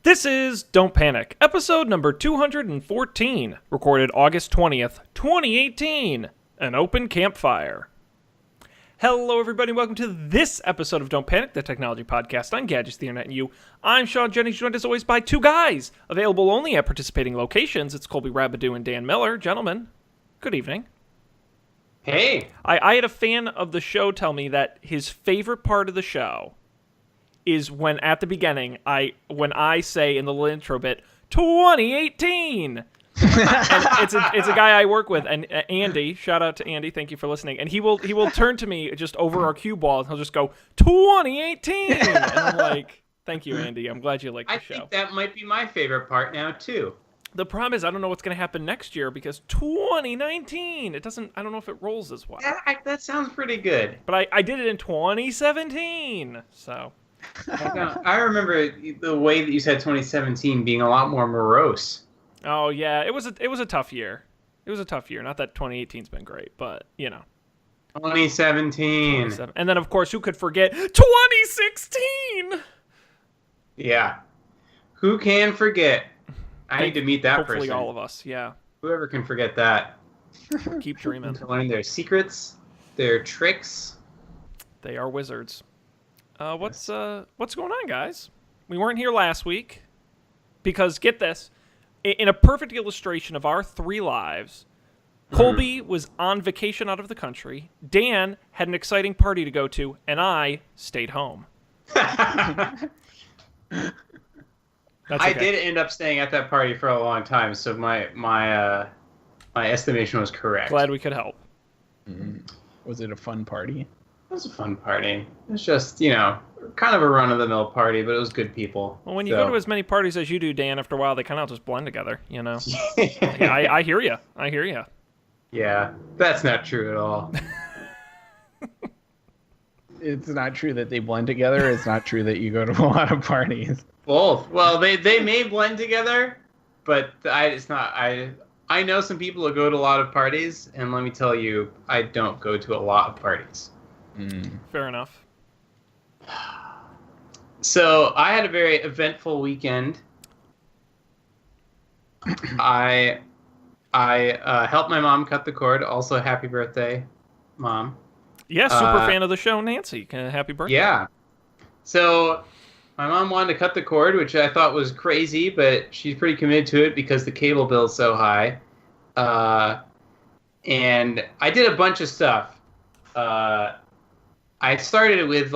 This is Don't Panic, episode number 214, recorded August 20th, 2018, an open campfire. Hello, everybody, and welcome to this episode of Don't Panic, the technology podcast on Gadgets, the Internet, and You. I'm Sean Jennings, joined as always by two guys, available only at participating locations. It's Colby Rabidou and Dan Miller. Gentlemen, good evening. Hey. I had a fan of the show tell me that his favorite part of the show is when at the beginning when I say in the little intro bit 2018. And it's a guy I work with, and Andy, shout out to Andy, thank you for listening, and he will turn to me just over our cue ball and he'll just go 2018, and I'm like, thank you, Andy, I'm glad you like the show. I think that might be my favorite part now too. The problem is I don't know what's going to happen next year because 2019, I don't know if it rolls as well. That sounds pretty good. But I did it in 2017, so I remember the way that you said 2017 being a lot more morose. Oh yeah, it was a tough year. It was a tough year. Not that 2018's been great, but you know. 2017. And then of course, who could forget 2016? Yeah. Who can forget? I need to meet that hopefully person. Hopefully all of us, yeah. Whoever can forget that. Keep dreaming. Learning their secrets, their tricks. They are wizards. What's going on, guys? We weren't here last week because, get this, in a perfect illustration of our three lives, Colby was on vacation out of the country, Dan had an exciting party to go to, and I stayed home. I did end up staying at that party for a long time, so my estimation was correct. Glad we could help. Was it a fun party? It was a fun party. It was just, kind of a run-of-the-mill party, but it was good people. Well, when you go to as many parties as you do, Dan, after a while, they kind of just blend together, Yeah, I hear you. I hear you. Yeah, that's not true at all. It's not true that they blend together. It's not true that you go to a lot of parties. Both. Well, they may blend together, but I know some people who go to a lot of parties, and let me tell you, I don't go to a lot of parties. Fair enough. So I had a very eventful weekend. I helped my mom cut the cord. Also, happy birthday, Mom. Yeah, super fan of the show, Nancy. Happy birthday. Yeah. So my mom wanted to cut the cord, which I thought was crazy, but she's pretty committed to it because the cable bill is so high. And I did a bunch of stuff. I started with,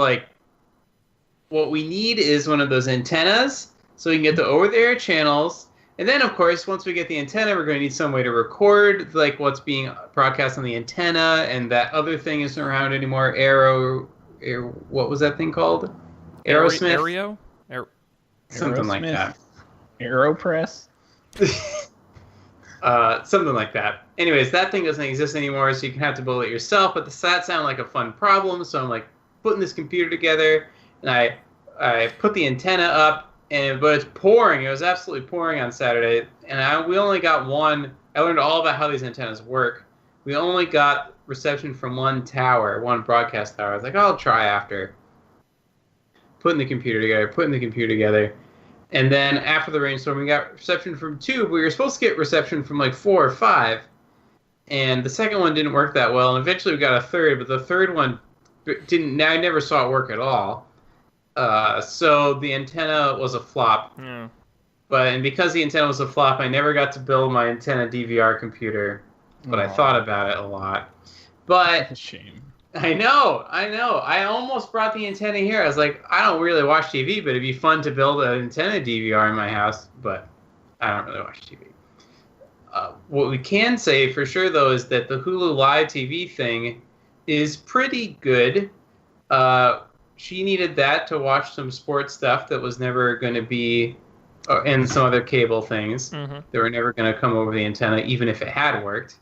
what we need is one of those antennas so we can get the over-the-air channels. And then, of course, once we get the antenna, we're going to need some way to record, what's being broadcast on the antenna, and that other thing isn't around anymore. What was that thing called? Aerosmith? Something like that. Aeropress? Something like that. Anyways, that thing doesn't exist anymore, so you can have to build it yourself, but that sounded like a fun problem, so I'm, putting this computer together, and I put the antenna up, but it's pouring. It was absolutely pouring on Saturday, and we only got one. I learned all about how these antennas work. We only got reception from one broadcast tower. I was like, I'll try after. Putting the computer together. And then after the rainstorm, we got reception from two, but we were supposed to get reception from 4 or 5. And the second one didn't work that well, and eventually we got a third, but the third one I never saw it work at all. So the antenna was a flop. Yeah. And because the antenna was a flop, I never got to build my antenna DVR computer, but I thought about it a lot. But That's a shame. I know. I almost brought the antenna here. I was like, I don't really watch TV, but it'd be fun to build an antenna DVR in my house, but I don't really watch TV. What we can say for sure, though, is that the Hulu Live TV thing is pretty good. She needed that to watch some sports stuff that was never going to be, and some other cable things that were never going to come over the antenna, even if it had worked.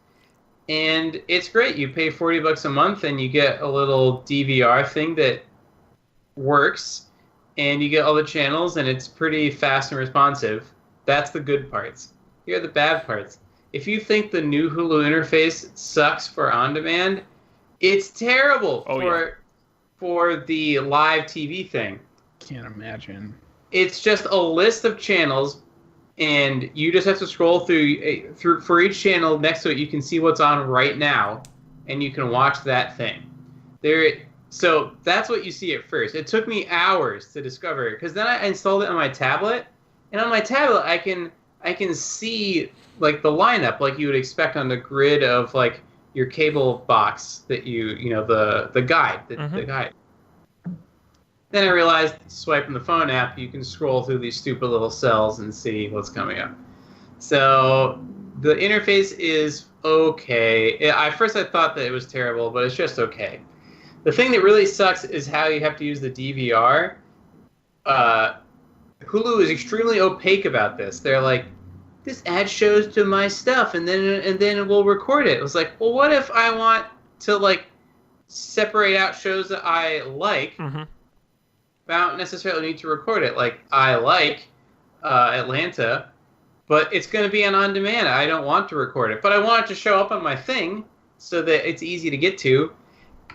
And it's great. You pay $40 a month, and you get a little DVR thing that works, and you get all the channels, and it's pretty fast and responsive. That's the good parts. Here are the bad parts. If you think the new Hulu interface sucks for on-demand, it's terrible for the live TV thing. Can't imagine. It's just a list of channels, and you just have to scroll through for each channel. Next to it, you can see what's on right now, and you can watch that thing. So that's what you see at first. It took me hours to discover it, because then I installed it on my tablet, and on my tablet I can see like the lineup like you would expect on the grid of like your cable box that the guide the guide. Then I realized, swiping the phone app, you can scroll through these stupid little cells and see what's coming up. So the interface is okay. At first I thought that it was terrible, but it's just okay. The thing that really sucks is how you have to use the DVR. Hulu is extremely opaque about this. They're like, this ad shows to my stuff, and then we'll record it. It was like, well, what if I want to like separate out shows that I like? Mm-hmm. I don't necessarily need to record it. Like, I like Atlanta, but it's going to be on demand. I don't want to record it, but I want it to show up on my thing so that it's easy to get to.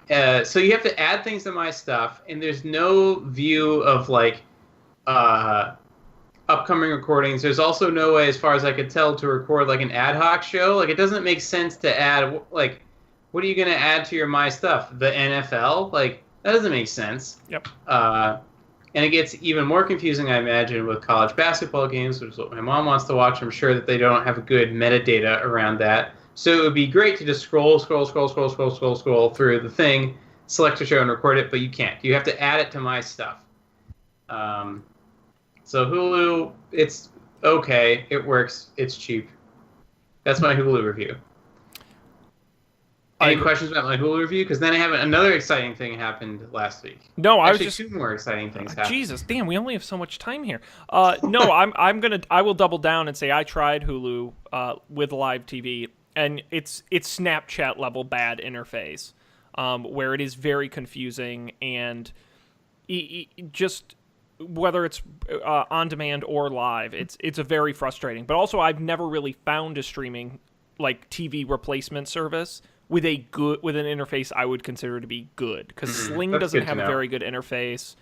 So you have to add things to my stuff, and there's no view of like upcoming recordings. There's also no way, as far as I could tell, to record like an ad hoc show. Like, it doesn't make sense to add, like, what are you going to add to your my stuff? The NFL? Like, that doesn't make sense. Yep. And it gets even more confusing, I imagine, with college basketball games, which is what my mom wants to watch. I'm sure that they don't have a good metadata around that. So it would be great to just scroll through the thing, select a show, and record it, but you can't. You have to add it to my stuff. So Hulu, it's okay. It works. It's cheap. That's my Hulu review. Any questions about my Hulu review? Because then I have another exciting thing happened last week. No, Actually, two more exciting things happened. Jesus, damn, we only have so much time here. No, I will double down and say I tried Hulu with live TV, and it's Snapchat level bad interface, where it is very confusing, and just whether it's on demand or live, it's a very frustrating. But also, I've never really found a streaming like TV replacement service with an interface I would consider to be good, because Sling doesn't have a very good interface.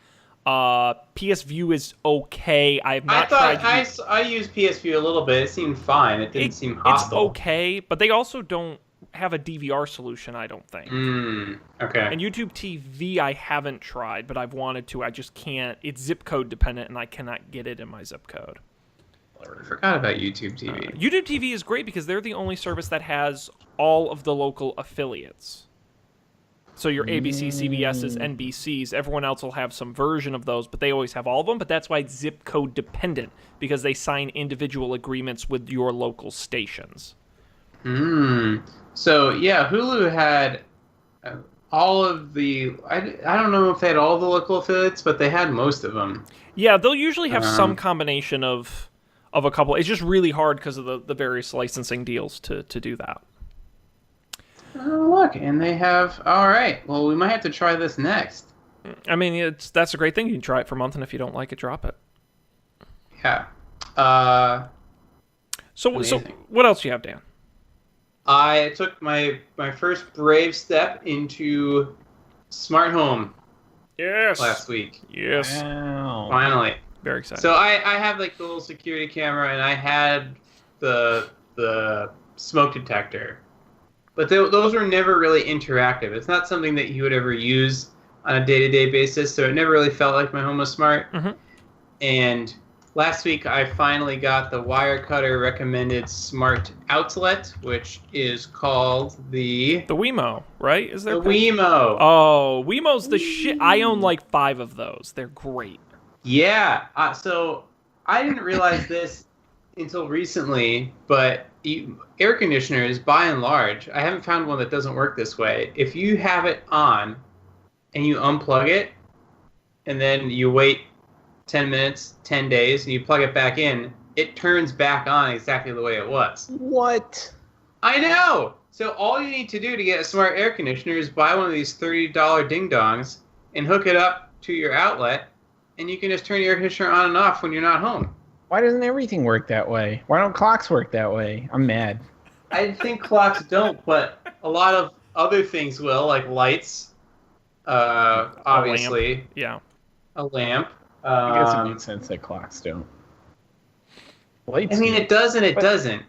PS View is okay. I have not tried. I used PS View a little bit. It seemed fine. It didn't seem hostile. It's okay, but they also don't have a DVR solution, I don't think. Okay. And YouTube TV I haven't tried, but I've wanted to. I just can't. It's zip code dependent, and I cannot get it in my zip code. I forgot about YouTube TV. YouTube TV is great because they're the only service that has all of the local affiliates. So your ABC, CBS's, NBC's, everyone else will have some version of those, but they always have all of them. But that's why it's zip code dependent, because they sign individual agreements with your local stations. So, yeah, Hulu had all of the... I don't know if they had all the local affiliates, but they had most of them. Yeah, they'll usually have some combination of a couple. It's just really hard because of the various licensing deals to do that. Oh, look, and they have... All right, well, we might have to try this next. I mean, that's a great thing. You can try it for a month, and if you don't like it, drop it. Yeah. So what else do you have, Dan? I took my first brave step into smart home. Yes. Last week. Yes. Wow. Finally. Very exciting. So I have like the little security camera, and I had the smoke detector, but those were never really interactive. It's not something that you would ever use on a day-to-day basis, so it never really felt like my home was smart. And last week I finally got the Wirecutter recommended smart outlet, which is called the Wemo, right? Is there the Wemo? Oh, Wemo's the shit. I own like 5 of those. They're great. Yeah. So I didn't realize this until recently, but air conditioners, by and large, I haven't found one that doesn't work this way. If you have it on and you unplug it, and then you wait 10 minutes, 10 days, and you plug it back in, it turns back on exactly the way it was. What? I know! So all you need to do to get a smart air conditioner is buy one of these $30 ding-dongs and hook it up to your outlet, and you can just turn your air conditioner on and off when you're not home. Why doesn't everything work that way? Why don't clocks work that way? I'm mad. I think clocks don't, but a lot of other things will, like lights, obviously. Yeah. A lamp. I guess it makes sense that clocks don't. Lights I mean, do. it does and it doesn't.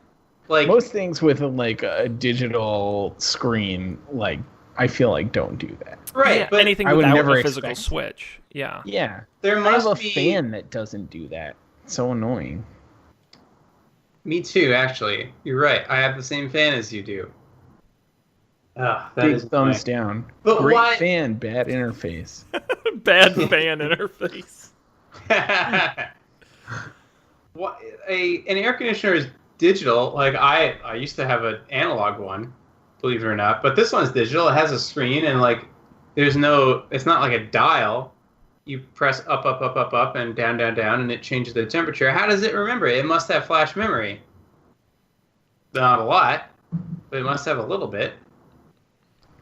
Like Most things with like a digital screen, like I feel like don't do that. right, Yeah, but anything I would without never a physical expect- switch. Yeah. Yeah, there I have must a be. fan that doesn't do that. It's so annoying. Me too, actually. You're right. I have the same fan as you do. Ah, that Big is thumbs down. But Great why- fan, bad interface. Bad fan interface. What an air conditioner is digital. Like I used to have an analog one, believe it or not. But this one's digital. It has a screen and like it's not like a dial. You press up, and down, and it changes the temperature. How does it remember it? It must have flash memory. Not a lot, but it must have a little bit.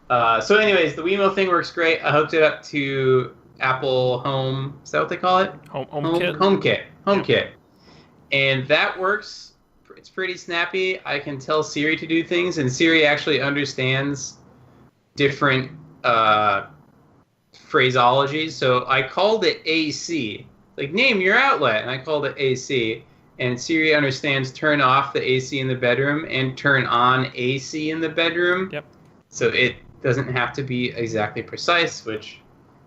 So anyways, the Wemo thing works great. I hooked it up to Apple Home. Is that what they call it? HomeKit. And that works. It's pretty snappy. I can tell Siri to do things, and Siri actually understands different phraseology. So I called it AC. Like, name your outlet. And I called it AC. And Siri understands turn off the AC in the bedroom and turn on AC in the bedroom. Yep. So it doesn't have to be exactly precise, which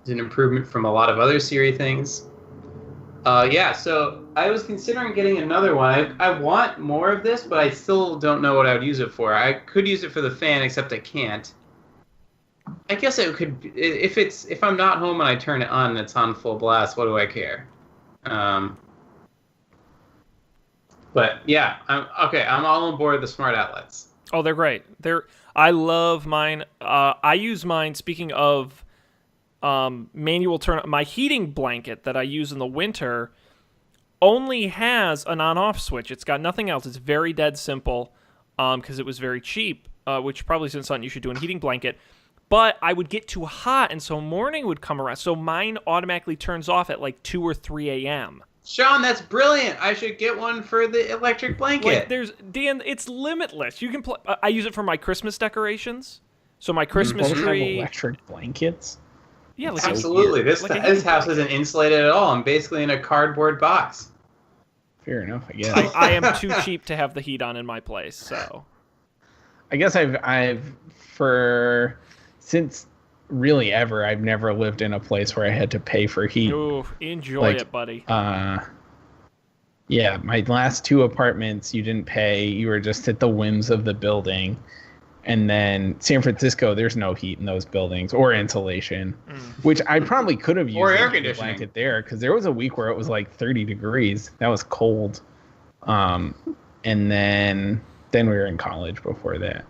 is an improvement from a lot of other Siri things. Yeah, so I was considering getting another one. I want more of this, but I still don't know what I would use it for. I could use it for the fan, except I can't. I guess it could. If I'm not home and I turn it on and it's on full blast, what do I care? But yeah, I'm all on board with the smart outlets. Oh, they're great. I love mine. I use mine. Speaking of manual turn, my heating blanket that I use in the winter only has an on-off switch. It's got nothing else. It's very dead simple because it was very cheap, which probably isn't something you should do in a heating blanket. But I would get too hot, and so morning would come around. So mine automatically turns off at like 2 or 3 a.m. Sean, that's brilliant. I should get one for the electric blanket. Like Dan, it's limitless. You can I use it for my Christmas decorations. So my Christmas Both have tree. electric blankets. Yeah, like Absolutely. This like a this heating house blanket. isn't insulated at all. I'm basically in a cardboard box. Fair enough, I guess. I am too cheap to have the heat on in my place. So I guess since really ever, I've never lived in a place where I had to pay for heat. ooh, enjoy Like, it, buddy. Yeah, my last 2 apartments, you didn't pay. You were just at the whims of the building. And then San Francisco, there's no heat in those buildings or insulation, which I probably could have used Or air a conditioning. blanket there because there was a week where it was like 30 degrees. That was cold. And then we were in college before that.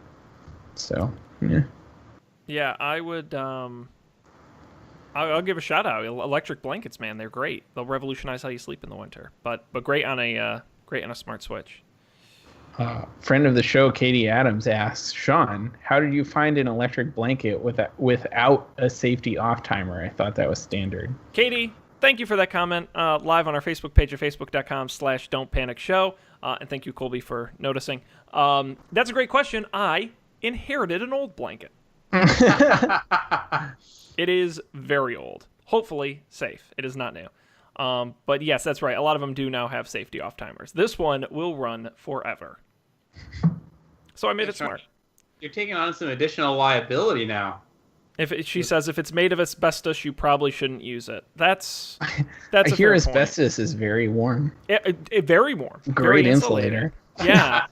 So, yeah. Yeah, I would. I'll give a shout out. Electric blankets, man, they're great. They'll revolutionize how you sleep in the winter. But great on a smart switch. Friend of the show, Katie Adams, asks, Sean, how did you find an electric blanket without a safety off timer? I thought that was standard. Katie, thank you for that comment. Live on our Facebook page at facebook.com/don'tpanicshow. And thank you, Colby, for noticing. That's a great question. I inherited an old blanket. It is very old. Hopefully safe. It is not new. But yes, that's right. A lot of them do now have safety off timers. This one will run forever. So I made it smart. You're taking on some additional liability now. She says if it's made of asbestos, you probably shouldn't use it. That's I a hear fair asbestos is very warm. point. Very warm. Great very insulator. Yeah.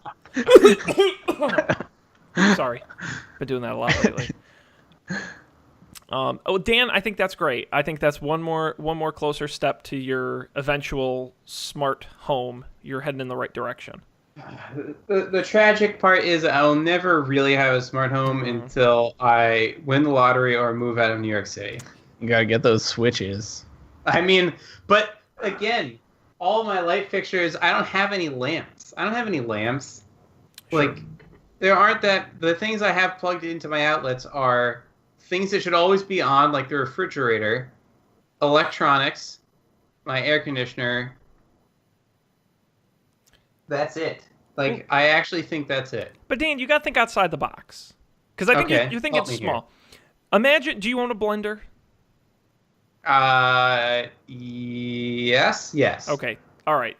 Sorry. Been doing that a lot lately. Dan, I think that's great. I think that's one more closer step to your eventual smart home. You're heading in the right direction. The tragic part is I'll never really have a smart home until I win the lottery or move out of New York City. You gotta get those switches. I mean, but again, all my light fixtures, I don't have any lamps. Sure. Like, there aren't the things I have plugged into my outlets are things that should always be on, like the refrigerator, electronics, my air conditioner. That's it. Like, I actually think that's it. But Dan, you got to think outside the box. Because I think Okay, you think help it's me here. small. Imagine, do you own a blender? Yes. Okay. All right.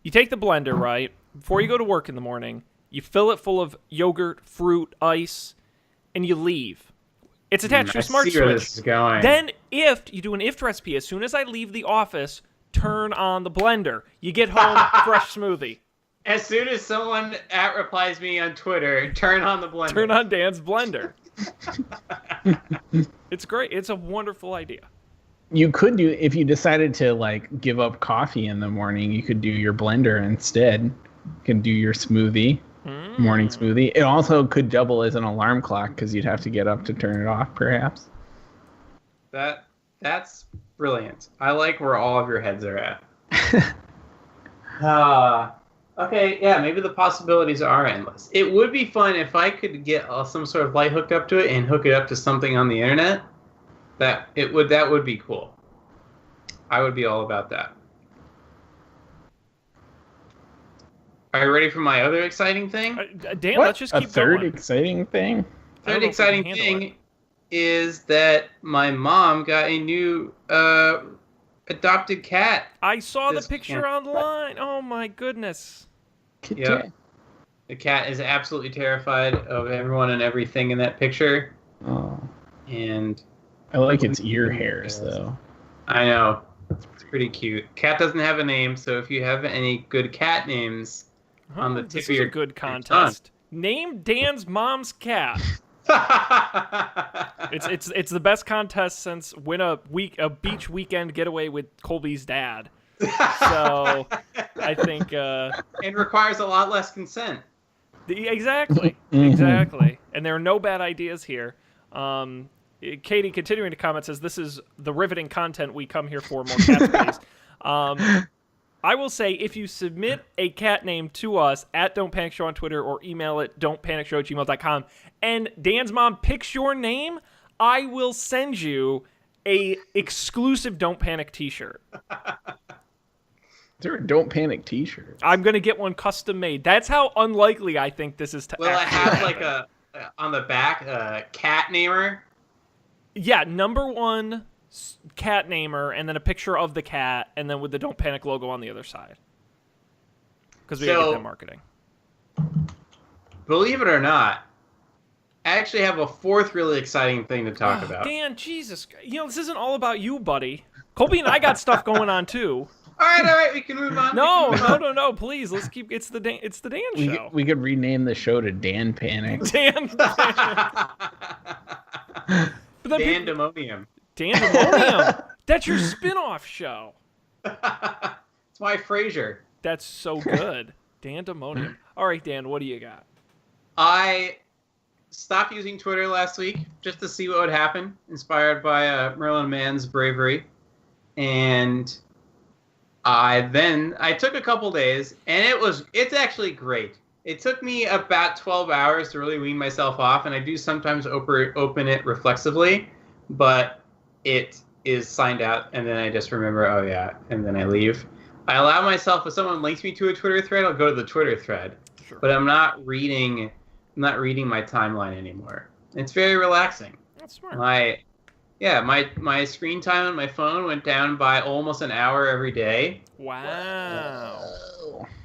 You take the blender, right? Before you go to work in the morning, you fill it full of yogurt, fruit, ice, and you leave. It's attached to a smart I see where switch. this is going. Then you do an IFT recipe. As soon as I leave the office, turn on the blender. You get home, fresh smoothie. As soon as someone replies me on Twitter, turn on the blender. Turn on Dan's blender. It's great. It's a wonderful idea. You could do, if you decided to like give up coffee in the morning, you could do your blender instead. You can do your smoothie, morning smoothie. It also could double as an alarm clock because you'd have to get up to turn it off, perhaps. That's brilliant. I like where all of your heads are at. Okay, yeah, maybe the possibilities are endless. It would be fun if I could get some sort of light hooked up to it and hook it up to something on the internet. That would be cool. I would be all about that. Are you ready for my other exciting thing? Dan, let's just keep going. A third exciting thing? Third exciting thing is that my mom got a new adopted cat. I saw the picture online. Oh my goodness. Yeah. The cat is absolutely terrified of everyone and everything in that picture. Oh. And I like its ear hairs, though. I know. It's pretty cute. Cat doesn't have a name, so if you have any good cat names on the tip of your... This is a good contest. Name Dan's mom's cat. It's the best contest since win a beach weekend getaway with Colby's dad. So I think... it requires a lot less consent. Exactly. Exactly. And there are no bad ideas here. Katie, continuing to comment, says, this is the riveting content we come here for, more cats, please. I will say, if you submit a cat name to us at Don't Panic Show on Twitter or email it don'tpanicshow@gmail.com, and Dan's mom picks your name, I will send you a exclusive Don't Panic t-shirt. Is there a Don't Panic t-shirt? I'm going to get one custom made. That's how unlikely I think this is to Will I have like on the back, a cat namer? Yeah, #1 cat namer, and then a picture of the cat, and then with the Don't Panic logo on the other side. Because we gotta get that marketing. Believe it or not, I actually have a fourth really exciting thing to talk about. Dan, Jesus. This isn't all about you, buddy. Colby and I got stuff going on, too. All right, we can move on. No, please. Let's keep... It's the Dan show. We could rename the show to Dan Panic. Dan Panic. Dandemonium. Dandemonium. That's your spin-off show. It's my Frasier. That's so good. Dandemonium. All right, Dan, what do you got? I stopped using Twitter last week just to see what would happen, inspired by Merlin Mann's bravery. And I took a couple days, and it's actually great. It took me about 12 hours to really wean myself off, and I do sometimes open it reflexively, but it is signed out, and then I just remember, oh yeah, and then I leave. I allow myself, if someone links me to a Twitter thread, I'll go to the Twitter thread. Sure. But I'm not reading my timeline anymore. It's very relaxing. That's smart. My screen time on my phone went down by almost an hour every day. Wow.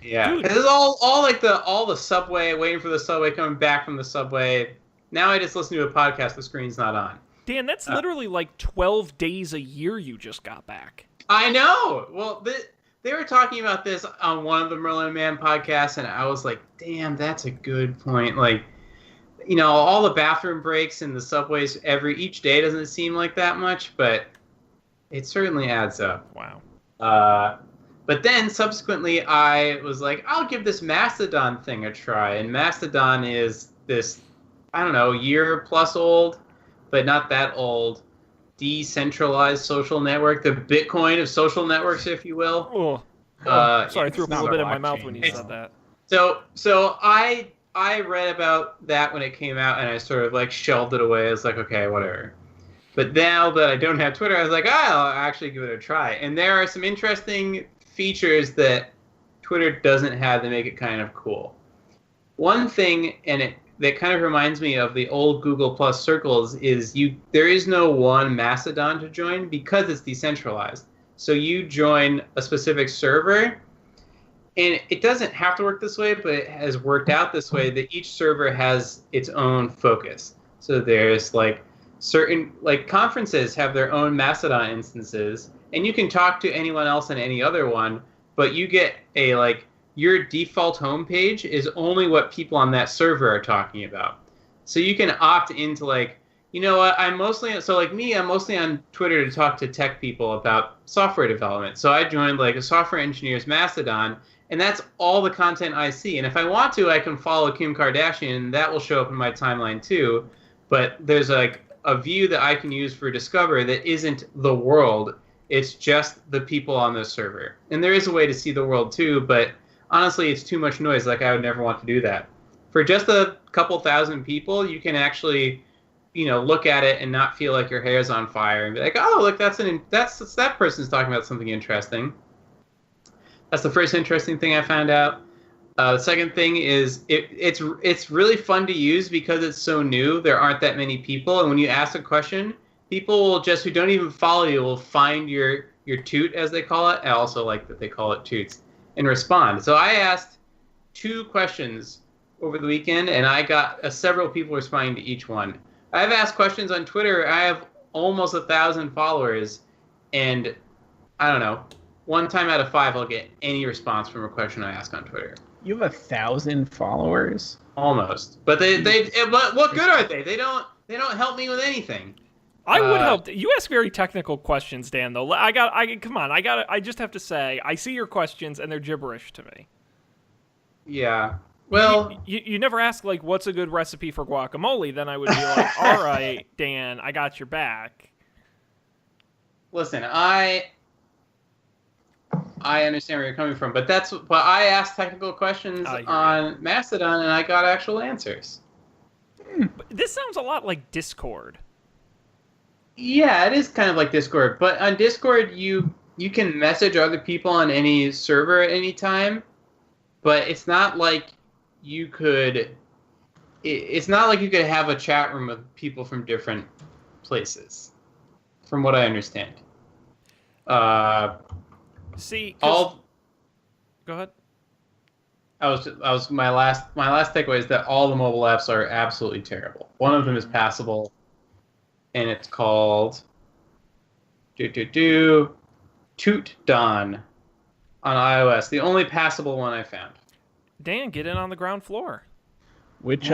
Yeah, because it's all the subway, waiting for the subway, coming back from the subway. Now I just listen to a podcast. The screen's not on. Dan, that's literally like 12 days a year you just got back. I know. Well, they were talking about this on one of the Merlin Mann podcasts, and I was like, damn, that's a good point. Like, all the bathroom breaks in the subways each day doesn't seem like that much, but it certainly adds up. Wow. But then subsequently I was like, I'll give this Mastodon thing a try. And Mastodon is this, I don't know, year plus old, but not that old, decentralized social network, the Bitcoin of social networks, if you will. Sorry, I threw a little bit in my mouth when you said that. So I read about that when it came out, and I sort of like shelved it away. I was like, okay, whatever. But now that I don't have Twitter, I was like, I'll actually give it a try. And there are some interesting features that Twitter doesn't have that make it kind of cool. One thing, and that kind of reminds me of the old Google Plus circles is there is no one Mastodon to join because it's decentralized. So you join a specific server, and it doesn't have to work this way, but it has worked out this way that each server has its own focus. So there's like certain, like conferences have their own Mastodon instances, and you can talk to anyone else in any other one, but you get your default homepage is only what people on that server are talking about. So you can opt into you know what, I'm mostly on Twitter to talk to tech people about software development. So I joined a software engineer's Mastodon, and that's all the content I see. And if I want to, I can follow Kim Kardashian, and that will show up in my timeline too. But there's a view that I can use for Discover that isn't the world. It's just the people on the server. And there is a way to see the world too, but honestly, it's too much noise. I would never want to do that. For just a couple thousand people, you can actually, look at it and not feel like your hair's on fire and be like, oh, look, that person's talking about something interesting. That's the first interesting thing I found out. The second thing is it's really fun to use because it's so new. There aren't that many people, and when you ask a question, people will who don't even follow you will find your toot, as they call it. I also like that they call it toots, and respond. So I asked 2 questions over the weekend, and I got several people responding to each one. I've asked questions on Twitter. I have almost 1,000 followers, and I don't know, 1 time out of 5 I'll get any response from a question I ask on Twitter. You have 1,000 followers? Almost, but but what good are they? They don't help me with anything. I would help. You ask very technical questions, Dan. Though I just have to say, I see your questions and they're gibberish to me. Yeah. Well, you never ask what's a good recipe for guacamole? Then I would be like, all right, Dan, I got your back. Listen, I understand where you're coming from, but I asked technical questions on Mastodon and I got actual answers. But this sounds a lot like Discord. Yeah, it is kind of like Discord, but on Discord you can message other people on any server at any time, but it's not like you could have a chat room with people from different places, from what I understand. See, go ahead. My last takeaway is that all the mobile apps are absolutely terrible. One of them is passable, and it's called Toot Don on iOS. The only passable one I found. Dan, get in on the ground floor. Which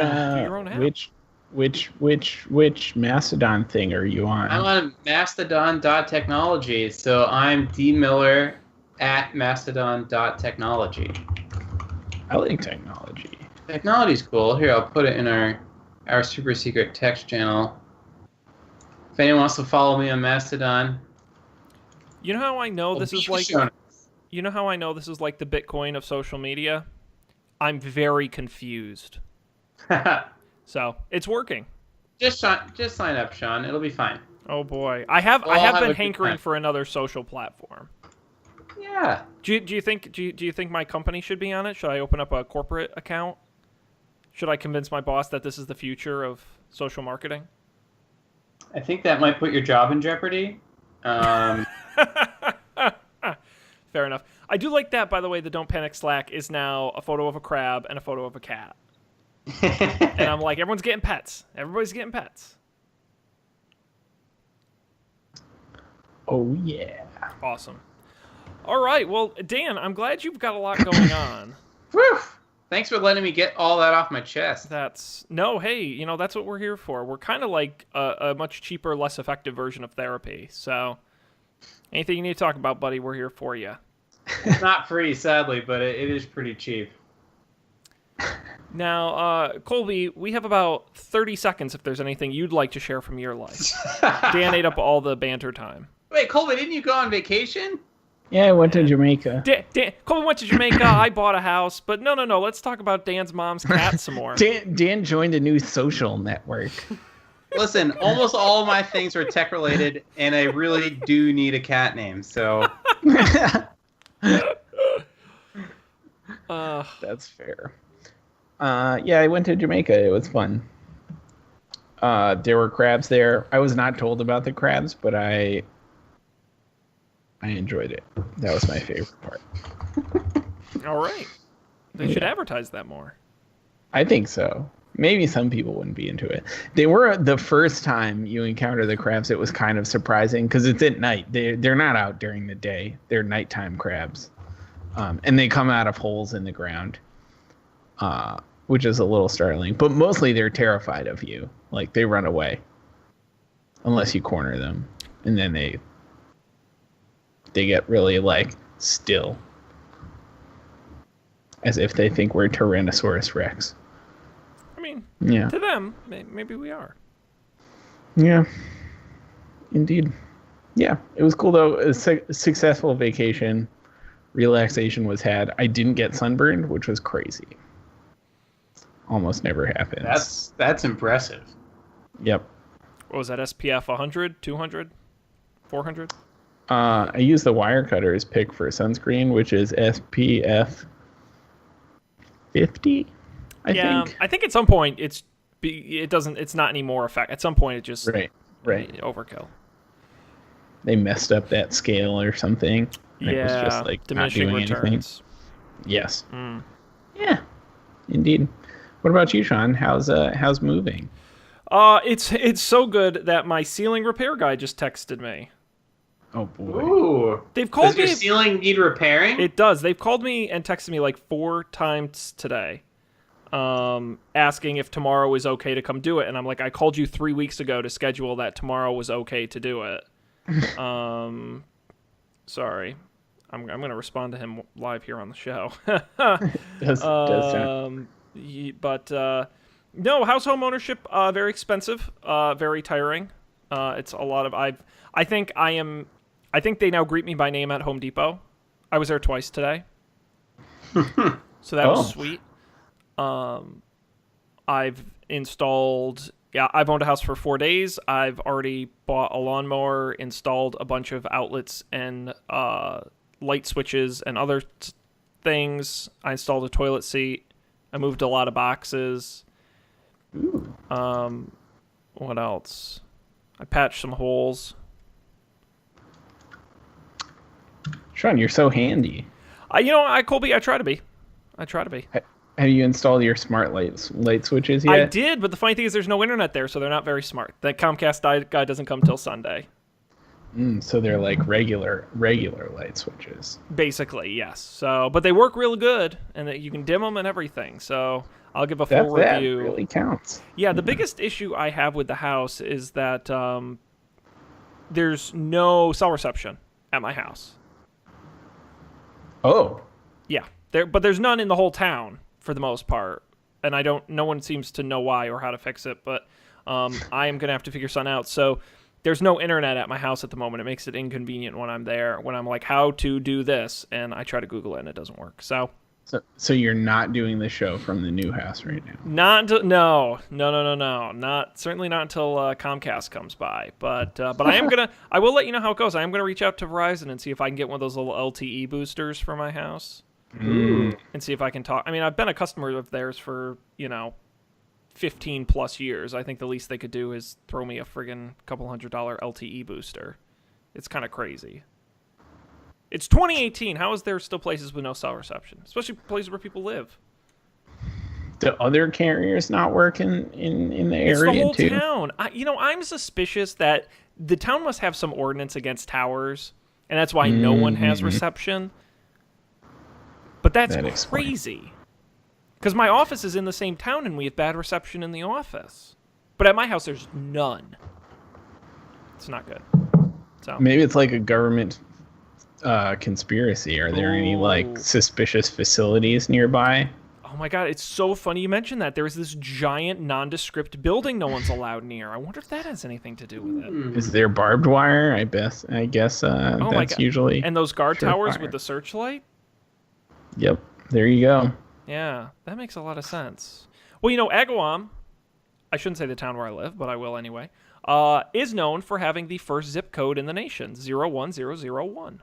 Mastodon thing are you on? I'm on mastodon.technology, so I'm dmiller at mastodon.technology. I like technology. Technology's cool. Here, I'll put it in our super secret text channel. If anyone wants to follow me on Mastodon. You know how I know this is like You know how I know this is like the Bitcoin of social media? I'm very confused. So, it's working. Just sign up, Sean. It'll be fine. Oh boy. I have been hankering for another social platform. Yeah. Do you think my company should be on it? Should I open up a corporate account? Should I convince my boss that this is the future of social marketing? I think that might put your job in jeopardy. Fair enough. I do like that, by the way, the Don't Panic Slack is now a photo of a crab and a photo of a cat. And I'm like, everyone's getting pets. Everybody's getting pets. Oh, yeah. Awesome. All right. Well, Dan, I'm glad you've got a lot going on. Whew. Thanks for letting me get all that off my chest. That's what we're here for. We're kind of like a much cheaper, less effective version of therapy. So anything you need to talk about, buddy, we're here for you. It's not free, sadly, but it is pretty cheap. Now, Colby, we have about 30 seconds if there's anything you'd like to share from your life. Dan ate up all the banter time. Wait, Colby, didn't you go on vacation? Yeah, I went to Jamaica. Colby went to Jamaica. I bought a house. But no. Let's talk about Dan's mom's cat some more. Dan joined a new social network. Listen, almost all of my things are tech-related, and I really do need a cat name, so... That's fair. Yeah, I went to Jamaica. It was fun. There were crabs there. I was not told about the crabs, but I enjoyed it. That was my favorite part. All right. They should advertise that more. I think so. Maybe some people wouldn't be into it. They were the first time you encounter the crabs. It was kind of surprising because it's at night. They're not out during the day. They're nighttime crabs, and they come out of holes in the ground, which is a little startling. But mostly they're terrified of you. Like they run away unless you corner them, and then they get really like still, as if they think we're Tyrannosaurus Rex. I mean, yeah. To them, maybe we are. Yeah, indeed. Yeah, it was cool though. A successful vacation. Relaxation was had. I didn't get sunburned, which was crazy. Almost never happens. That's impressive. Yep. What was that, SPF 100, 200, 400? I use the Wirecutter's pick for sunscreen, which is SPF 50. I think. I think at some point it's not anymore effect. At some point it just right overkill. They messed up that scale or something. It was just like diminishing not doing returns. Anything. Yes. Yeah. Indeed. What about you, Sean? How's moving? It's so good that my ceiling repair guy just texted me. Oh boy. Ooh. They've called me. Does your ceiling need repairing? It does. They've called me and texted me like 4 times today, asking if tomorrow is okay to come do it. And I'm like, I called you 3 weeks ago to schedule that tomorrow was okay to do it. Sorry. I'm going to respond to him live here on the show. does sound. But no, house home ownership, very expensive, very tiring. It's a lot of I think they now greet me by name at Home Depot. I was there twice today. So that was sweet. I've I've owned a house for 4 days. I've already bought a lawnmower, installed a bunch of outlets and light switches and other things. I installed a toilet seat. I moved a lot of boxes. Ooh. What else? I patched some holes. Sean, you're so handy. Colby, I try to be. Have you installed your smart light switches yet? I did, but the funny thing is there's no internet there, so they're not very smart. That Comcast guy doesn't come till Sunday. So they're like regular light switches. Basically, yes. So, but they work real good, and you can dim them and everything. So I'll give a full review. That really counts. Yeah, the biggest issue I have with the house is that there's no cell reception at my house. Oh. Yeah, but there's none in the whole town for the most part, and no one seems to know why or how to fix it. But I am gonna have to figure something out. So there's no internet at my house at the moment. It makes it inconvenient when I'm there. When I'm like, how to do this, and I try to Google it and it doesn't work. So you're not doing the show from the new house right now? No. Certainly not until Comcast comes by. But I will let you know how it goes. I am gonna reach out to Verizon and see if I can get one of those little LTE boosters for my house. Mm. And see if I can talk. I mean, I've been a customer of theirs for 15 plus years. I think the least they could do is throw me a friggin' couple $100 LTE booster. It's kind of crazy. It's 2018. How is there still places with no cell reception, especially places where people live? The other carriers not working in the area it's the whole too? Town. I'm suspicious that the town must have some ordinance against towers, and that's why no one has reception. But that's crazy. Because my office is in the same town, and we have bad reception in the office. But at my house, there's none. It's not good. So maybe it's like a government conspiracy. Are there any suspicious facilities nearby? Oh my god, it's so funny you mentioned that. There is this giant nondescript building no one's allowed near. I wonder if that has anything to do with it. Is there barbed wire? I guess that's usually. And those guard towers with the searchlight? Yep. There you go. Yeah, that makes a lot of sense. Well, Agawam, I shouldn't say the town where I live, but I will anyway, is known for having the first zip code in the nation, 01001.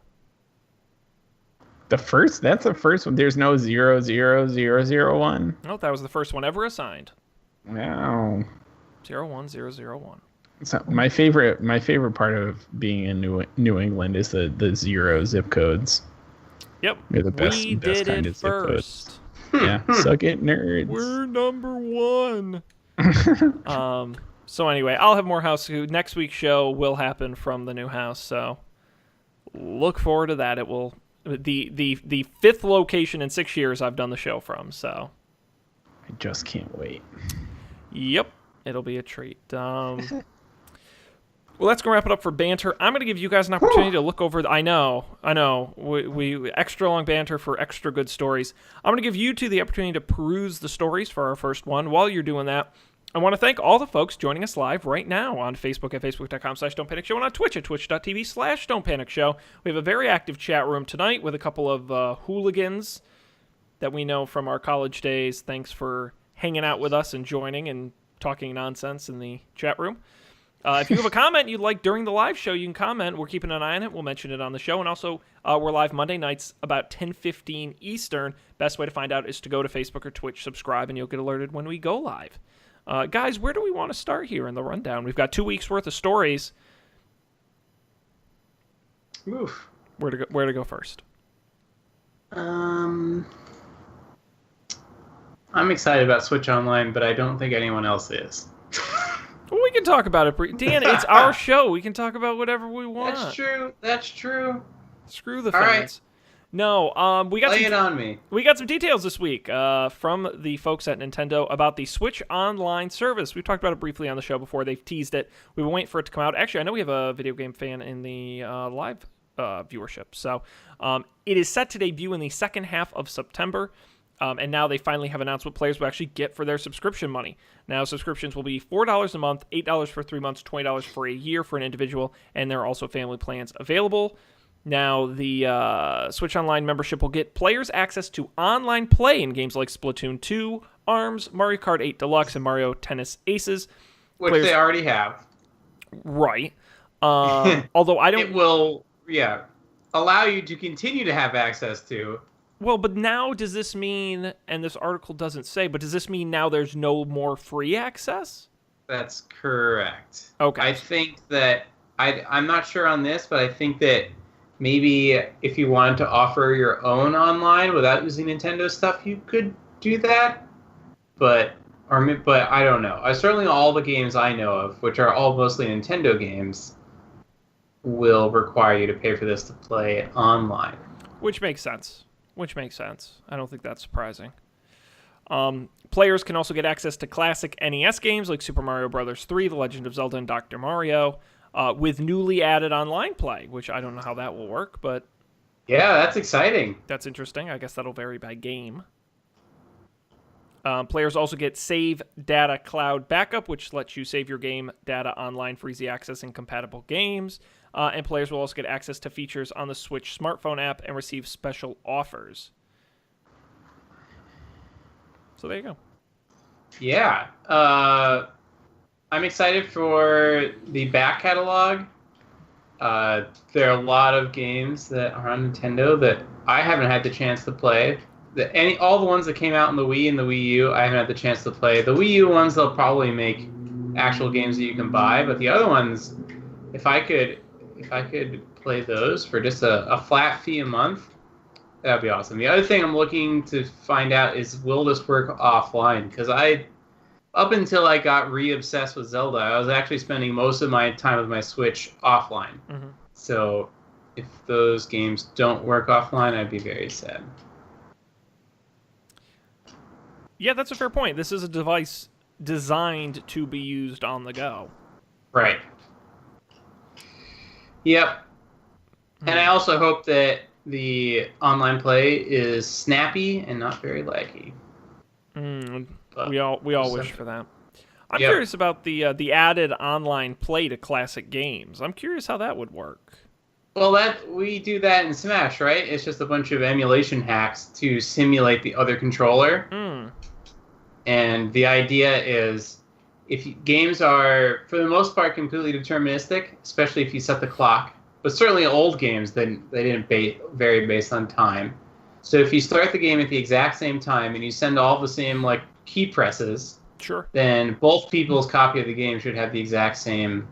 That's the first one. There's no 00001. No, that was the first one ever assigned. Wow. 01001. So my favorite part of being in New England is the 0 zip codes. Yep. They're the best, we best did kind it of zip first. codes. Yeah, suck it, nerds. We're number one. So anyway, I'll have more house. Next week's show will happen from the new house, so look forward to that. It will the fifth location in 6 years I've done the show from. So I just can't wait. Yep, it'll be a treat. Well, that's going to wrap it up for banter. I'm going to give you guys an opportunity to look over. I know. We extra long banter for extra good stories. I'm going to give you two the opportunity to peruse the stories for our first one. While you're doing that, I want to thank all the folks joining us live right now on Facebook at facebook.com/don'tpanicshow and on Twitch at twitch.tv/don'tpanicshow. We have a very active chat room tonight with a couple of hooligans that we know from our college days. Thanks for hanging out with us and joining and talking nonsense in the chat room. If you have a comment you'd like during the live show, you can comment. We're keeping an eye on it. We'll mention it on the show. And also, we're live Monday nights about 10:15 Eastern. Best way to find out is to go to Facebook or Twitch, subscribe, and you'll get alerted when we go live. Guys, where do we want to start here in the rundown? We've got 2 weeks worth of stories. Oof. Where to go first? I'm excited about Switch Online, but I don't think anyone else is. Well, we can talk about it. Dan, it's our show. We can talk about whatever we want. That's true. Screw the All fans. right. No, we got Lay it on me. We got some details this week from the folks at Nintendo about the Switch Online service. We talked about it briefly on the show before. They've teased it. We've been waiting for it to come out. Actually, I know we have a video game fan in the live viewership. So it is set to debut in the second half of September. And now they finally have announced what players will actually get for their subscription money. Now, subscriptions will be $4 a month, $8 for 3 months, $20 for a year for an individual, and there are also family plans available. Now, the Switch Online membership will get players access to online play in games like Splatoon 2, ARMS, Mario Kart 8 Deluxe, and Mario Tennis Aces. Which they already have. Right. Although I don't... It will, allow you to continue to have access to... Well, but now does this mean, and this article doesn't say, but does this mean now there's no more free access? That's correct. Okay. I think that, I'm not sure on this, but I think that maybe if you wanted to offer your own online without using Nintendo stuff, you could do that. But I don't know. Certainly all the games I know of, which are all mostly Nintendo games, will require you to pay for this to play online. Which makes sense. I don't think that's surprising. Players can also get access to classic NES games like Super Mario Bros. 3, The Legend of Zelda, and Dr. Mario, with newly added online play, which I don't know how that will work, but... Yeah, that's exciting. That's interesting. I guess that'll vary by game. Players also get Save Data Cloud Backup, which lets you save your game data online for easy access in compatible games. And players will also get access to features on the Switch smartphone app and receive special offers. So there you go. Yeah. I'm excited for the back catalog. There are a lot of games that are on Nintendo that I haven't had the chance to play. All the ones that came out in the Wii and the Wii U, I haven't had the chance to play. The Wii U ones, they'll probably make actual games that you can buy, but the other ones, if I could play those for just a flat fee a month, that'd be awesome. The other thing I'm looking to find out is, will this work offline? Because up until I got re-obsessed with Zelda, I was actually spending most of my time with my Switch offline. Mm-hmm. So if those games don't work offline, I'd be very sad. Yeah, that's a fair point. This is a device designed to be used on the go. Right. Yep. And I also hope that the online play is snappy and not very laggy. We all wish for that. I'm curious about the added online play to classic games. I'm curious how that would work. Well, we do that in Smash, right? It's just a bunch of emulation hacks to simulate the other controller. And the idea is, if games are, for the most part, completely deterministic, especially if you set the clock, but certainly old games, they didn't vary based on time. So if you start the game at the exact same time and you send all the same like key presses, Sure. then both people's copy of the game should have the exact same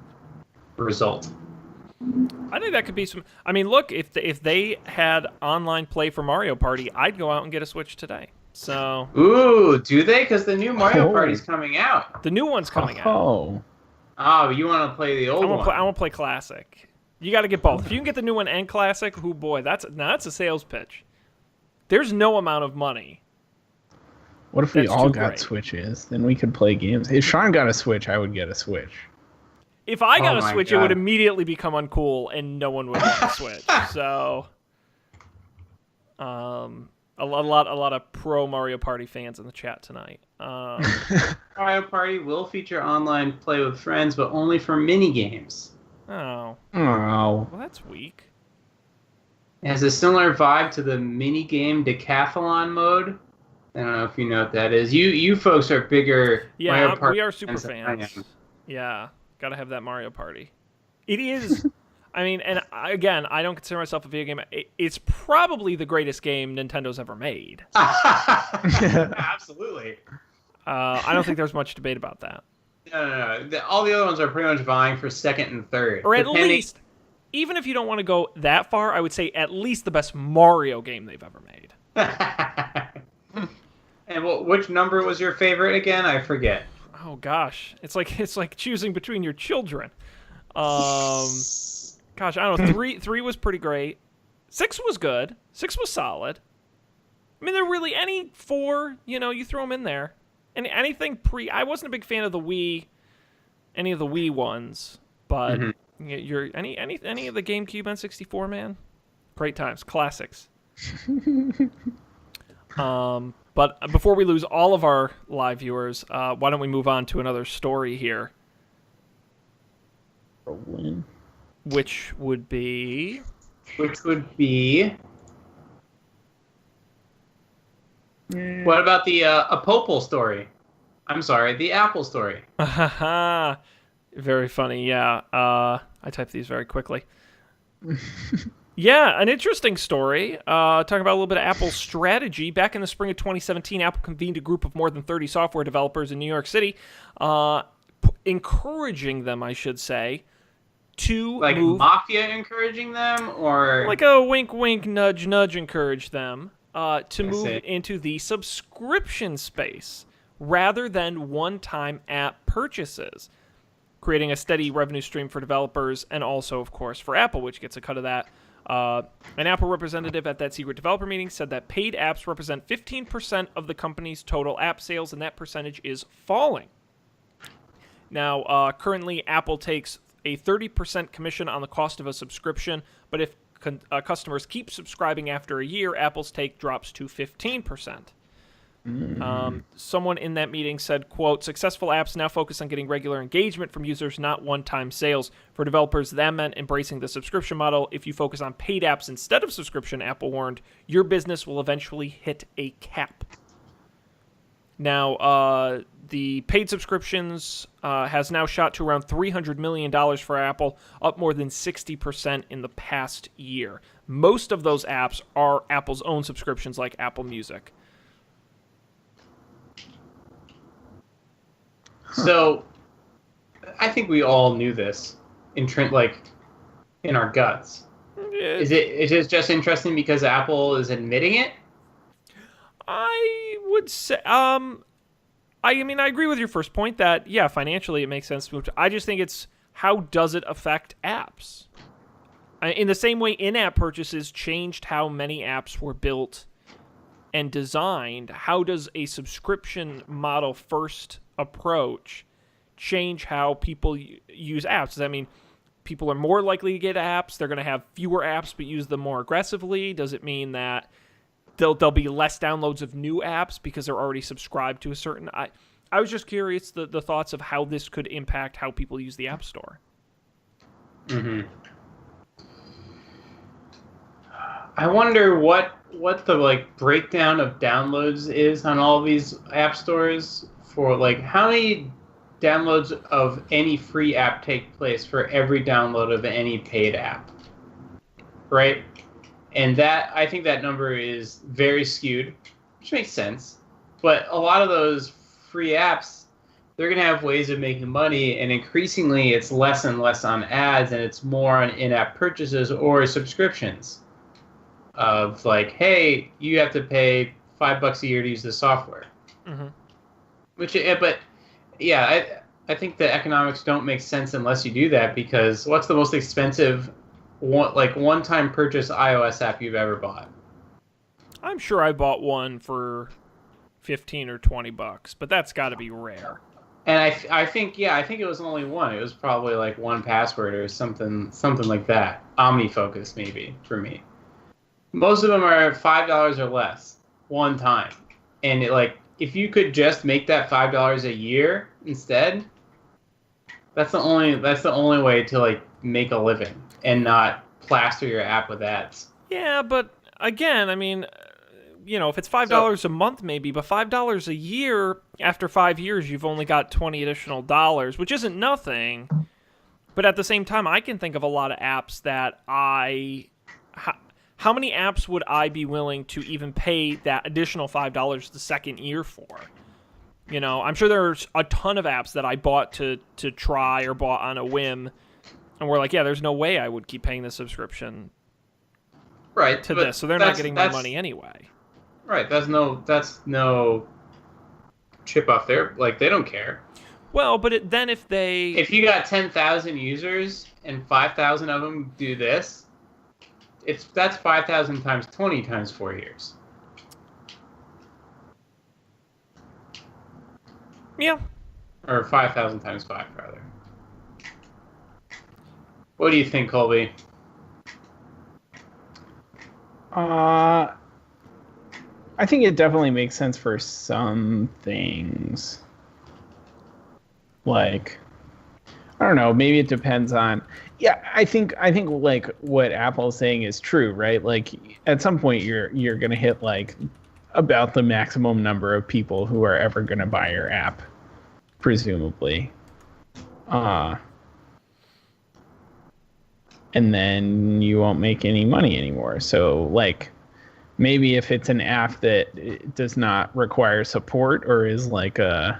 result. I think that could be some. I mean, look, if they had online play for Mario Party, I'd go out and get a Switch today. So. Ooh, do they? Because the new Mario Party's coming out. The new one's coming out. Oh, you want to play the old one? I want to play Classic. You got to get both. If you can get the new one and Classic, oh boy, that's a sales pitch. There's no amount of money. What if we all got Switches? Then we could play games. If Sean got a Switch, I would get a Switch. If I got a Switch, it would immediately become uncool, and no one would want a Switch. So, a lot of pro Mario Party fans in the chat tonight. Mario Party will feature online play with friends, but only for mini games. Oh. Well, that's weak. It has a similar vibe to the mini game decathlon mode. I don't know if you know what that is. You folks are bigger. Yeah, Mario Party we are super fans. Yeah, gotta have that Mario Party. It is. I mean, and again, I don't consider myself a video game. It's probably the greatest game Nintendo's ever made. Absolutely. I don't think there's much debate about that. No. All the other ones are pretty much vying for second and third. Or at least, even if you don't want to go that far, I would say at least the best Mario game they've ever made. And which number was your favorite again? I forget. Oh gosh, it's like choosing between your children. Gosh, I don't know. Three was pretty great. 6 was good. 6 was solid. I mean, there really any 4. You throw them in there. And anything I wasn't a big fan of the Wii, any of the Wii ones, but you're any of the GameCube N64, man, great times, classics. But before we lose all of our live viewers, why don't we move on to another story here? Which would be... What about the Apopal story? I'm sorry, the Apple story. Very funny, yeah. I type these very quickly. Yeah, an interesting story. Talking about a little bit of Apple's strategy. Back in the spring of 2017, Apple convened a group of more than 30 software developers in New York City, encouraging them, I should say, to move... Mafia encouraging them, or... Like a wink, wink, nudge, nudge encourage them to move into the subscription space rather than one-time app purchases, creating a steady revenue stream for developers and also, of course, for Apple, which gets a cut of that. An Apple representative at that secret developer meeting said that paid apps represent 15% of the company's total app sales, and that percentage is falling. Now, currently, Apple takes a 30% commission on the cost of a subscription, but if customers keep subscribing after a year, Apple's take drops to 15%. Someone in that meeting said, quote, successful apps now focus on getting regular engagement from users, not one-time sales. For developers, that meant embracing the subscription model. If you focus on paid apps instead of subscription, Apple warned, your business will eventually hit a cap. Now, the paid subscriptions has now shot to around $300 million for Apple, up more than 60% in the past year. Most of those apps are Apple's own subscriptions, like Apple Music. So, I think we all knew this in our guts. Is it just interesting because Apple is admitting it? I would say, I mean, I agree with your first point that, yeah, financially it makes sense to move to. I just think it's how does it affect apps? In the same way in-app purchases changed how many apps were built and designed, how does a subscription model first approach change how people use apps? Does that mean people are more likely to get apps? They're going to have fewer apps but use them more aggressively? Does it mean that there'll be less downloads of new apps because they're already subscribed to a certain... I was just curious the thoughts of how this could impact how people use the App Store. Mm-hmm. I wonder what the breakdown of downloads is on all these app stores for how many downloads of any free app take place for every download of any paid app. right? And that I think that number is very skewed, which makes sense. But a lot of those free apps, they're going to have ways of making money, and increasingly it's less and less on ads, and it's more on in-app purchases or subscriptions of like, hey, you have to pay $5 a year to use the software. Mm-hmm. But yeah, I think the economics don't make sense unless you do that, because what's the most expensive one-time purchase iOS app you've ever bought? I'm sure I bought one for $15 or $20, but that's got to be rare. And I think it was only one. It was probably like 1Password or something like that. OmniFocus maybe for me. Most of them are $5 or less one time, and if you could just make that $5 a year instead, that's the only way to like make a living and not plaster your app with ads. Yeah, but again, I mean, if it's $5 a month maybe, but $5 a year, after 5 years, you've only got $20 additional dollars, which isn't nothing. But at the same time, I can think of a lot of apps that how many apps would I be willing to even pay that additional $5 the second year for? I'm sure there's a ton of apps that I bought to try or bought on a whim, and we're like, yeah, there's no way I would keep paying the subscription to this, so they're not getting my money anyway. Right, that's no chip off their, like, they don't care. Well, but if you got 10,000 users and 5,000 of them do this, that's 5,000 times 20 times 4 years. Yeah. Or 5,000 times 5, rather. What do you think, Colby? I think it definitely makes sense for some things. Like, I don't know, maybe it depends on. Yeah, I think like what Apple's saying is true, right? Like at some point you're going to hit like about the maximum number of people who are ever going to buy your app, presumably. And then you won't make any money anymore. So like maybe if it's an app that does not require support or is like I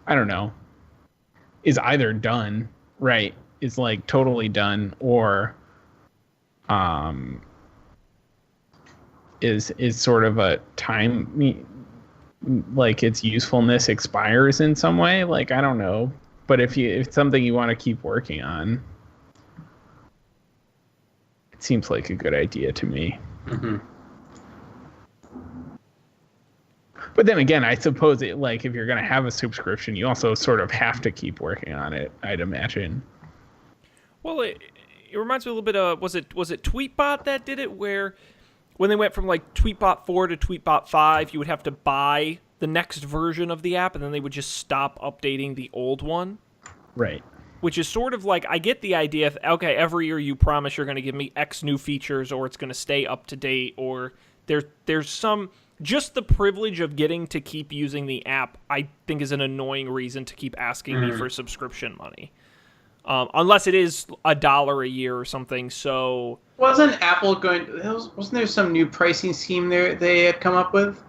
don't know, is either done, right? Is like totally done, or is sort of a time, like its usefulness expires in some way. Like, I don't know. But if it's something you want to keep working on, it seems like a good idea to me. Mm-hmm. But then again, I suppose it, like, if you're going to have a subscription, you also sort of have to keep working on it, I'd imagine. Well, it reminds me a little bit of, was it Tweetbot that did it, where when they went from like Tweetbot 4 to Tweetbot 5, you would have to buy the next version of the app, and then they would just stop updating the old one? Right. Which is sort of like, I get the idea of, okay, every year you promise you're going to give me X new features, or it's going to stay up to date, or there's some, just the privilege of getting to keep using the app, I think is an annoying reason to keep asking me for subscription money. Unless it is $1 a year or something. So wasn't there some new pricing scheme there they had come up with?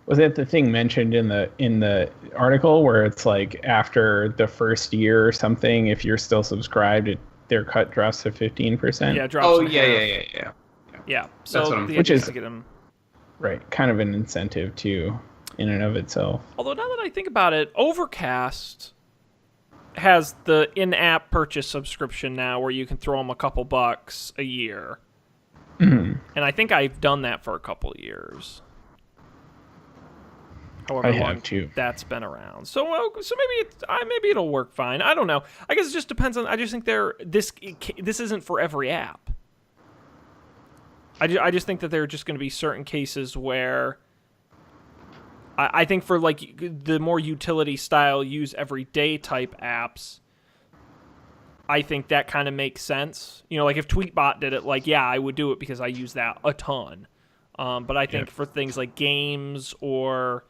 Was it the thing mentioned in the article where it's like after the first year or something, if you're still subscribed, their cut drops to 15%? Yeah, it drops. Oh, yeah. Yeah. So that's what which is to get them. Right, kind of an incentive too, in and of itself. Although now that I think about it, Overcast has the in-app purchase subscription now, where you can throw them a couple bucks a year. Mm-hmm. And I think I've done that for a couple of years. However long that's been around. So maybe it'll work fine. I don't know. I guess it just depends on. I just think this isn't for every app. I just think that there are just going to be certain cases where I think for like the more utility style, use everyday type apps, I think that kind of makes sense. Like if Tweetbot did it, like, yeah, I would do it because I use that a ton. But I think for things like games or,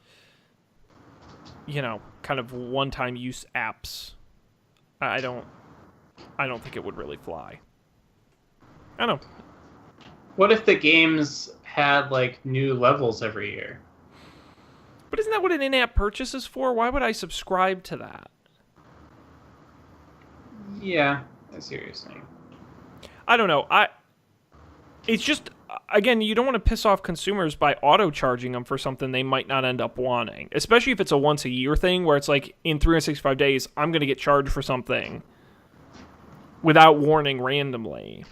kind of one-time use apps, I don't think it would really fly. I don't know. What if the games had like new levels every year? But isn't that what an in-app purchase is for? Why would I subscribe to that? Yeah, I see what you're saying. I don't know. It's just, again, you don't want to piss off consumers by auto-charging them for something they might not end up wanting. Especially if it's a once-a-year thing where it's like, in 365 days, I'm going to get charged for something without warning randomly.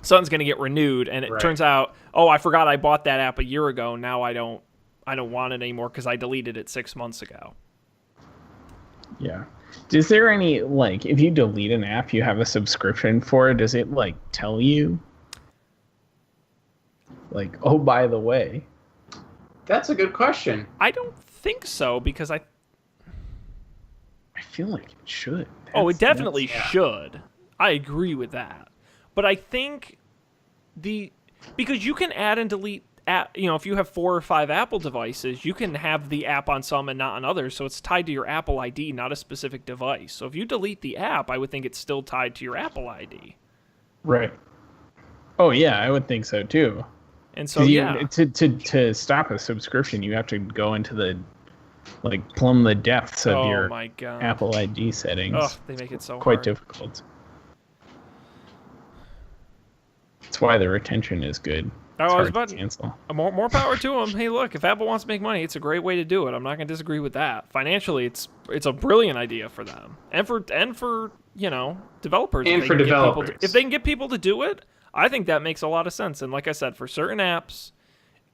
Something's going to get renewed, and it turns out, oh, I forgot I bought that app a year ago. Now I don't want it anymore because I deleted it 6 months ago. Yeah. Is there any, like, if you delete an app you have a subscription for, does it, like, tell you? Like, oh, by the way. That's a good question. I don't think so, because I feel like it should. it definitely should. I agree with that. But I think because you can add and delete if you have 4 or 5 Apple devices, you can have the app on some and not on others. So it's tied to your Apple ID, not a specific device. So if you delete the app, I would think it's still tied to your Apple ID. Right. Oh yeah, I would think so too. And so to stop a subscription, you have to go into the plumb the depths of your Apple ID settings. Oh, they make it so quite hard. difficult. That's why the retention is good. I was about to cancel. More power to them. Hey, look, if Apple wants to make money, it's a great way to do it. I'm not going to disagree with that. Financially, it's a brilliant idea for them, and for developers. And for developers, if they can get people to do it, I think that makes a lot of sense. And like I said, for certain apps,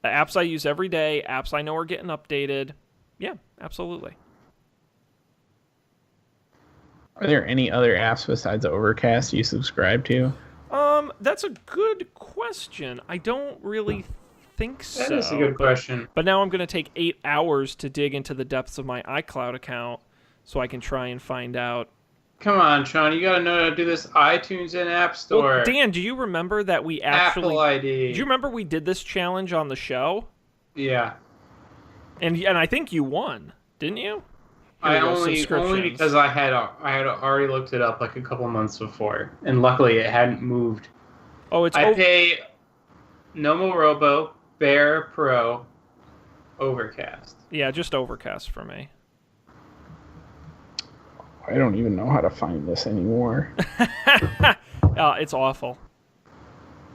apps I use every day, apps I know are getting updated, yeah, absolutely. Are there any other apps besides Overcast you subscribe to? That's a good question. I don't really think so. That is a good question. But now I'm going to take 8 hours to dig into the depths of my iCloud account so I can try and find out. Come on, Sean. You got to know how to do this iTunes and App Store. Well, Dan, do you remember that we actually... Apple ID. Do you remember we did this challenge on the show? Yeah. And I think you won, didn't you? Only because I had already looked it up like a couple months before, and luckily it hadn't moved. Oh, I pay Nomo Robo, Bear Pro, Overcast. Yeah, just Overcast for me. I don't even know how to find this anymore. It's awful.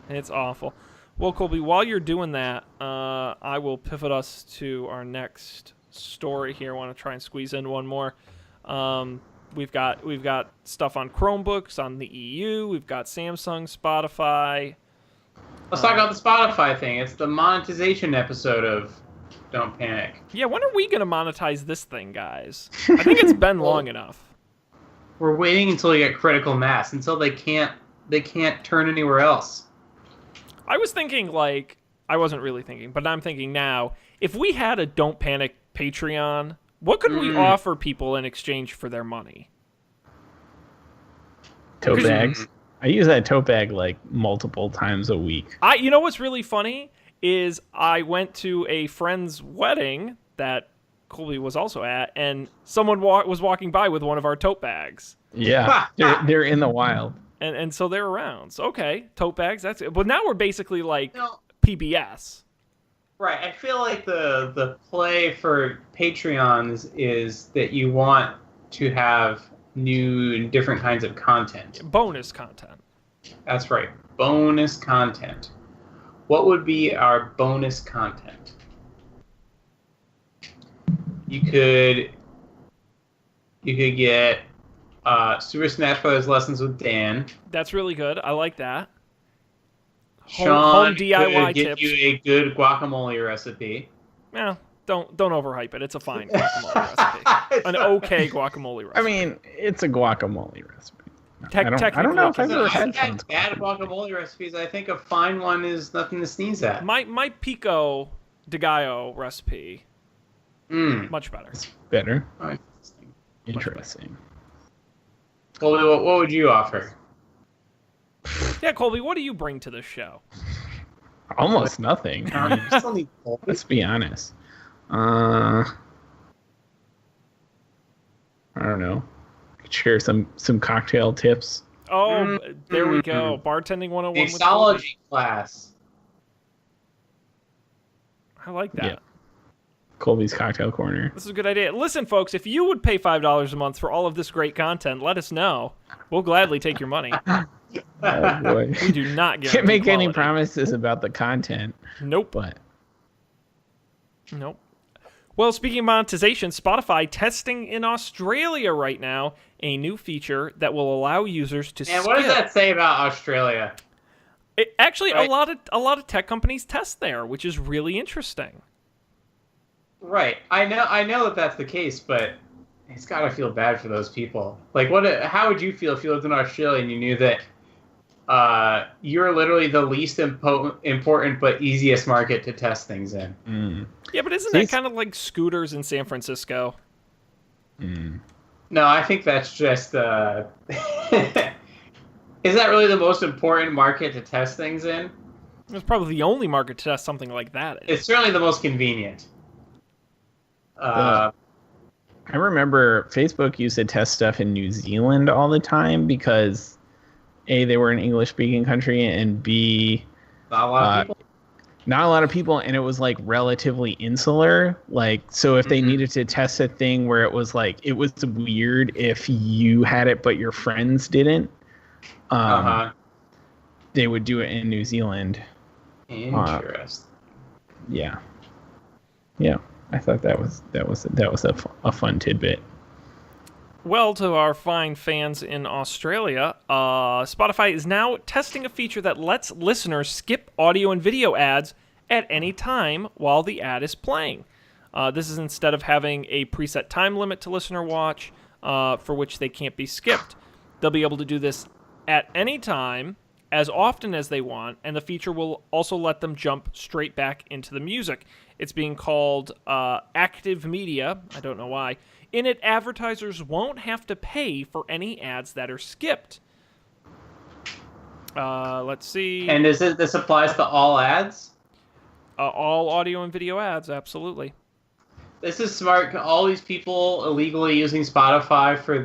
It's awful. Well, Colby, while you're doing that, I will pivot us to our next story here. I want to try and squeeze in one more. We've got stuff on Chromebooks, on the EU. We've got Samsung, Spotify. Let's talk about the Spotify thing. It's the monetization episode of Don't Panic. Yeah, when are we going to monetize this thing, guys? I think it's been long enough. We're waiting until we get critical mass, until they can't turn anywhere else. I was thinking, I wasn't really thinking, but I'm thinking now, if we had a Don't Panic Patreon, what could we offer people in exchange for their money? Tote bags. I use that tote bag multiple times a week. You know what's really funny is I went to a friend's wedding that Colby was also at, and someone was walking by with one of our tote bags. Yeah, they're in the wild. And so they're around. So, okay, tote bags, that's it. But now we're basically PBS. Right, I feel like the play for Patreons is that you want to have new and different kinds of content. Bonus content. That's right, bonus content. What would be our bonus content? You could get Super Smash Bros. Lessons with Dan. That's really good. I like that. Sean home DIY could give tips. you a good guacamole recipe. Yeah, don't overhype it. It's a fine guacamole recipe. An okay guacamole recipe. I mean, it's a guacamole recipe. I don't know if I've ever had bad guacamole recipes. I think a fine one is nothing to sneeze at. My pico de gallo recipe, much better. It's better. Oh, interesting. Well, what would you offer? Yeah, Colby, what do you bring to this show? Almost nothing. I mean, let's be honest. I don't know. Share some cocktail tips. Oh, there we go. Bartending 101 with Colby. Mixology class. I like that. Yeah. Colby's Cocktail Corner. This is a good idea. Listen, folks, if you would pay $5 a month for all of this great content, let us know. We'll gladly take your money. Oh boy. We do not guarantee Can't make quality. any promises about the content. Nope. But Nope. Well, speaking of monetization, Spotify testing in Australia right now a new feature that will allow users to And what does that say about Australia? Actually, Right. a lot of tech companies test there, which is really interesting. Right. I know that that's the case, but it's got to feel bad for those people. Like, how would you feel if you lived in Australia and you knew that you're literally the least important but easiest market to test things in? Yeah, but isn't that kind of like scooters in San Francisco? No, I think that's just... Is that really the most important market to test things in? It's probably the only market to test something like that in. It's certainly the most convenient. I remember Facebook used to test stuff in New Zealand all the time because A, they were an English-speaking country, and B, Not a lot of people. not a lot of people, and it was like relatively insular. Like, so if they needed to test a thing where it was like, it was weird if you had it but your friends didn't, they would do it in New Zealand. Interesting. Yeah. I thought that was a fun tidbit. Well, to our fine fans in Australia, Spotify is now testing a feature that lets listeners skip audio and video ads at any time while the ad is playing. This is instead of having a preset time limit to listener watch, for which they can't be skipped. They'll be able to do this at any time, as often as they want, and the feature will also let them jump straight back into the music. It's being called active media. I don't know why. In it, advertisers won't have to pay for any ads that are skipped. Let's see. And this applies to all ads? All audio and video ads, absolutely. This is smart. All these people illegally using Spotify for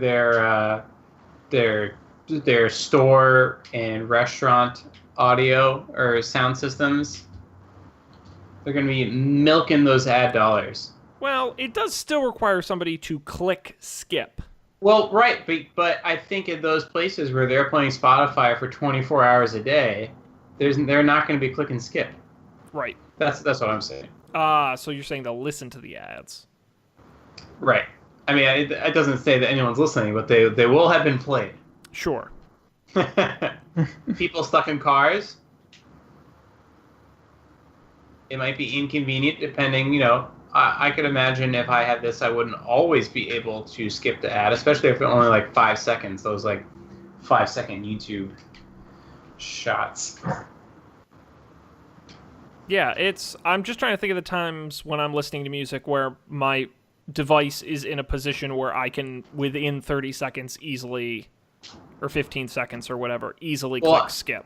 their store and restaurant audio or sound systems, they're going to be milking those ad dollars. Well, it does still require somebody to click skip. Well, right, but I think in those places where they're playing Spotify for 24 hours a day, they're not going to be clicking skip. Right. That's what I'm saying. So you're saying they'll listen to the ads. Right. I mean, it doesn't say that anyone's listening, but they will have been played. Sure. People stuck in cars. It might be inconvenient depending, I could imagine if I had this, I wouldn't always be able to skip the ad, especially if it only like 5 seconds, those like 5-second YouTube shots. Yeah, I'm just trying to think of the times when I'm listening to music where my device is in a position where I can, within 30 seconds easily, or 15 seconds or whatever, easily click skip.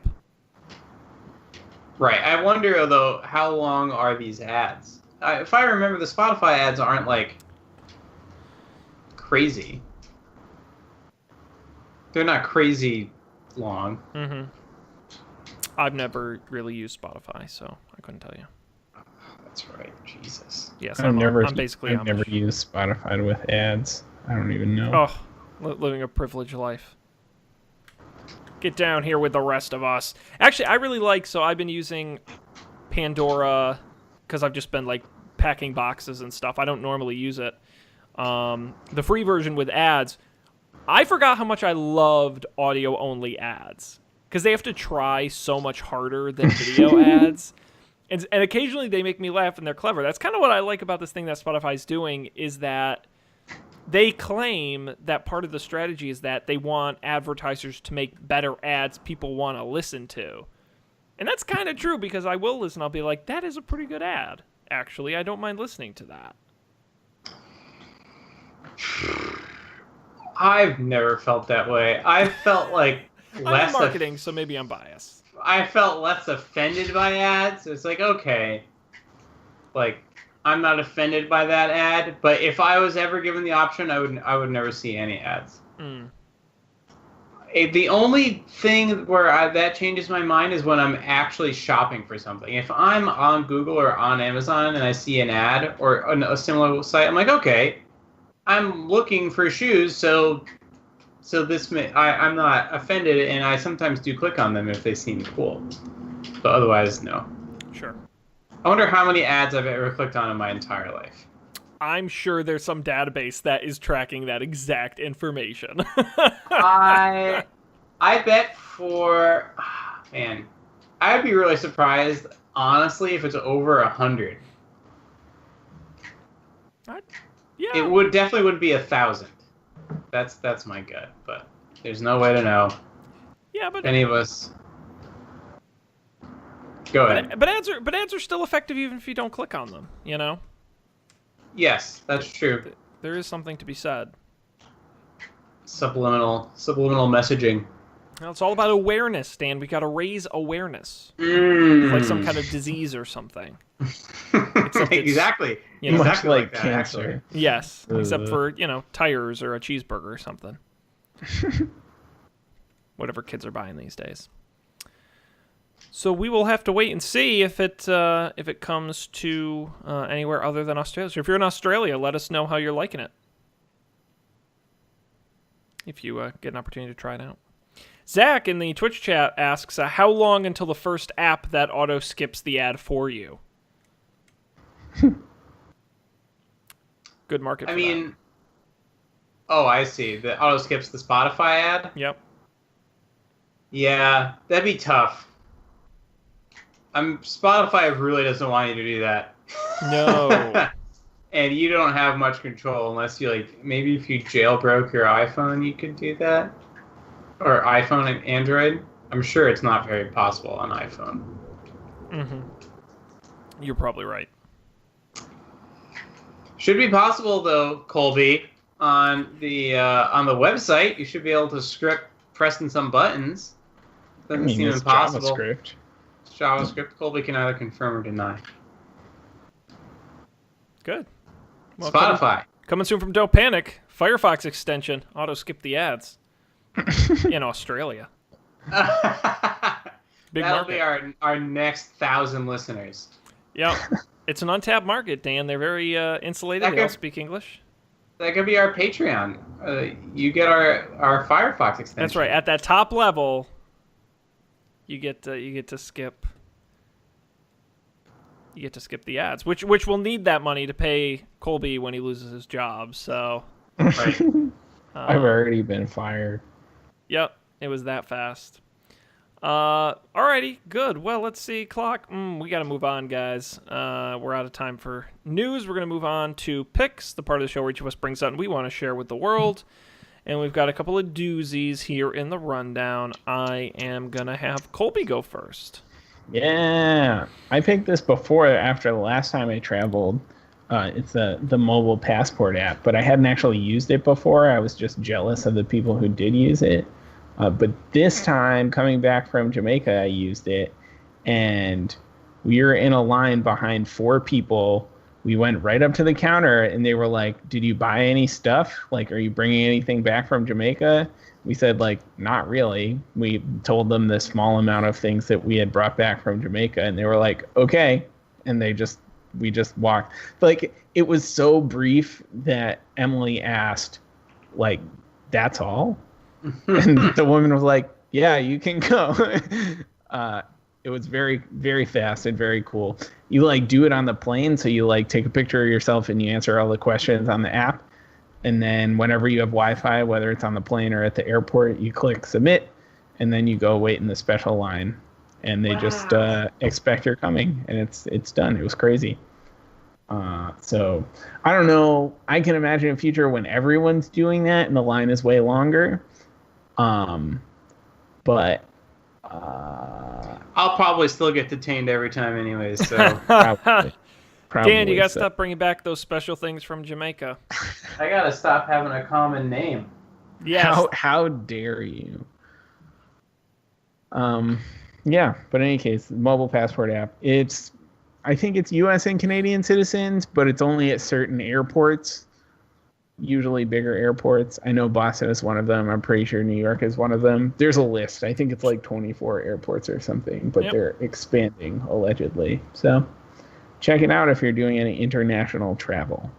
Right. I wonder, though, how long are these ads? If I remember, the Spotify ads aren't, like, crazy. They're not crazy long. Mm-hmm. I've never really used Spotify, so I couldn't tell you. That's right. Jesus. Yes, I've never Amish. used Spotify with ads. I don't even know. Oh, living a privileged life. Get down here with the rest of us. Actually, I really so I've been using Pandora because I've just been like packing boxes and stuff. I don't normally use it. The free version with ads. I forgot how much I loved audio-only ads because they have to try so much harder than video ads. And occasionally they make me laugh and they're clever. That's kind of what I like about this thing that Spotify's doing is that they claim that part of the strategy is that they want advertisers to make better ads people want to listen to. And that's kind of true because I will listen. I'll be like, that is a pretty good ad. Actually, I don't mind listening to that. I've never felt that way. I felt like I'm in marketing, so maybe I'm biased. I felt less offended by ads. It's like, okay, like, I'm not offended by that ad, but if I was ever given the option, I would never see any ads. The only thing where that changes my mind is when I'm actually shopping for something. If I'm on Google or on Amazon and I see an ad or a similar site, I'm like, okay, I'm looking for shoes, so this I'm not offended, and I sometimes do click on them if they seem cool. But otherwise, no. Sure. I wonder how many ads I've ever clicked on in my entire life. I'm sure there's some database that is tracking that exact information. I bet man, I'd be really surprised, honestly, if it's over 100. Yeah. It definitely wouldn't be 1,000. That's my gut, but there's no way to know. Yeah, but Any of us. Go ahead. But ads are still effective even if you don't click on them. You know. Yes, that's true. There is something to be said. Subliminal messaging. Well, it's all about awareness, Dan. We got to raise awareness. It's like some kind of disease or something. Exactly. You know, Much like that, cancer. actually. Yes, except for, tires or a cheeseburger or something. Whatever kids are buying these days. So we will have to wait and see if it comes to anywhere other than Australia. So if you're in Australia, let us know how you're liking it. If you get an opportunity to try it out. Zach in the Twitch chat asks, how long until the first app that auto skips the ad for you? Good market for that. Oh, I see. The auto skips the Spotify ad? Yep. Yeah, that'd be tough. Spotify really doesn't want you to do that. No. And you don't have much control unless you maybe if you jailbroke your iPhone, you could do that. Or iPhone and Android. I'm sure it's not very possible on iPhone. Mm-hmm. You're probably right. Should be possible though, Colby. On the website, you should be able to script pressing some buttons. Doesn't seem impossible. JavaScript. It's JavaScript. Colby can either confirm or deny. Good. Well, Spotify. Coming soon from Dope Panic. Firefox extension. Auto skip the ads. In Australia. Big That'll market. be our next 1,000 listeners. Yep. It's an untapped market, Dan. They're very insulated. They all speak English. That could be our Patreon. You get our Firefox extension. That's right. At that top level, you get to skip. You get to skip the ads, which will need that money to pay Colby when he loses his job. So. Right. I've already been fired. Yep, it was that fast. Alrighty, good. Well, let's see. Clock. We got to move on, guys. We're out of time for news. We're going to move on to picks, the part of the show where each of us brings something we want to share with the world. And we've got a couple of doozies here in the rundown. I am going to have Colby go first. Yeah. I picked this before after the last time I traveled. It's the mobile passport app, but I hadn't actually used it before. I was just jealous of the people who did use it. But this time, coming back from Jamaica, I used it, and we were in a line behind 4 people. We went right up to the counter, and they were like, "Did you buy any stuff? Like, are you bringing anything back from Jamaica?" We said, not really. We told them the small amount of things that we had brought back from Jamaica, and they were like, "Okay," and we just walked. It was so brief that Emily asked, "That's all?" And the woman was like, "Yeah, you can go." It was very, very fast and very cool. You do it on the plane, so you take a picture of yourself and you answer all the questions on the app. And then whenever you have Wi-Fi, whether it's on the plane or at the airport, you click submit, and then you go wait in the special line. And they just expect you're coming, and it's done. It was crazy. So I don't know. I can imagine a future when everyone's doing that and the line is way longer. But I'll probably still get detained every time anyways, so probably Dan, you gotta so. stop bringing back those special things from Jamaica. I gotta stop having a common name. Yes. How dare you? Yeah, but in any case, the mobile passport app, I think it's U.S. and Canadian citizens, but it's only at certain airports. usually bigger airports. I know Boston is one of them. I'm pretty sure New York is one of them. There's a list. I think it's like 24 airports or something, but they're expanding allegedly. So check it out if you're doing any international travel.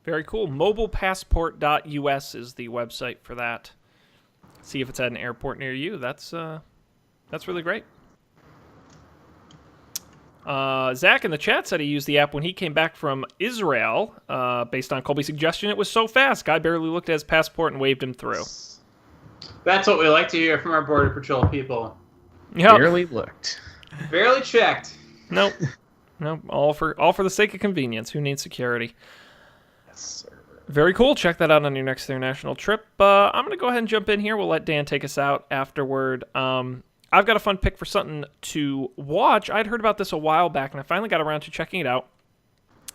Very cool. Mobilepassport.us is the website for that. See if it's at an airport near you. That's really great. Zach in the chat said he used the app when he came back from Israel. Based on Colby's suggestion, it was so fast. Guy barely looked at his passport and waved him through. That's what we like to hear from our Border Patrol people. Yep. Barely looked. Barely checked. Nope. All for the sake of convenience. Who needs security? Yes, sir. Very cool. Check that out on your next international trip. I'm going to go ahead and jump in here. We'll let Dan take us out afterward. I've got a fun pick for something to watch. I'd heard about this a while back, and I finally got around to checking it out.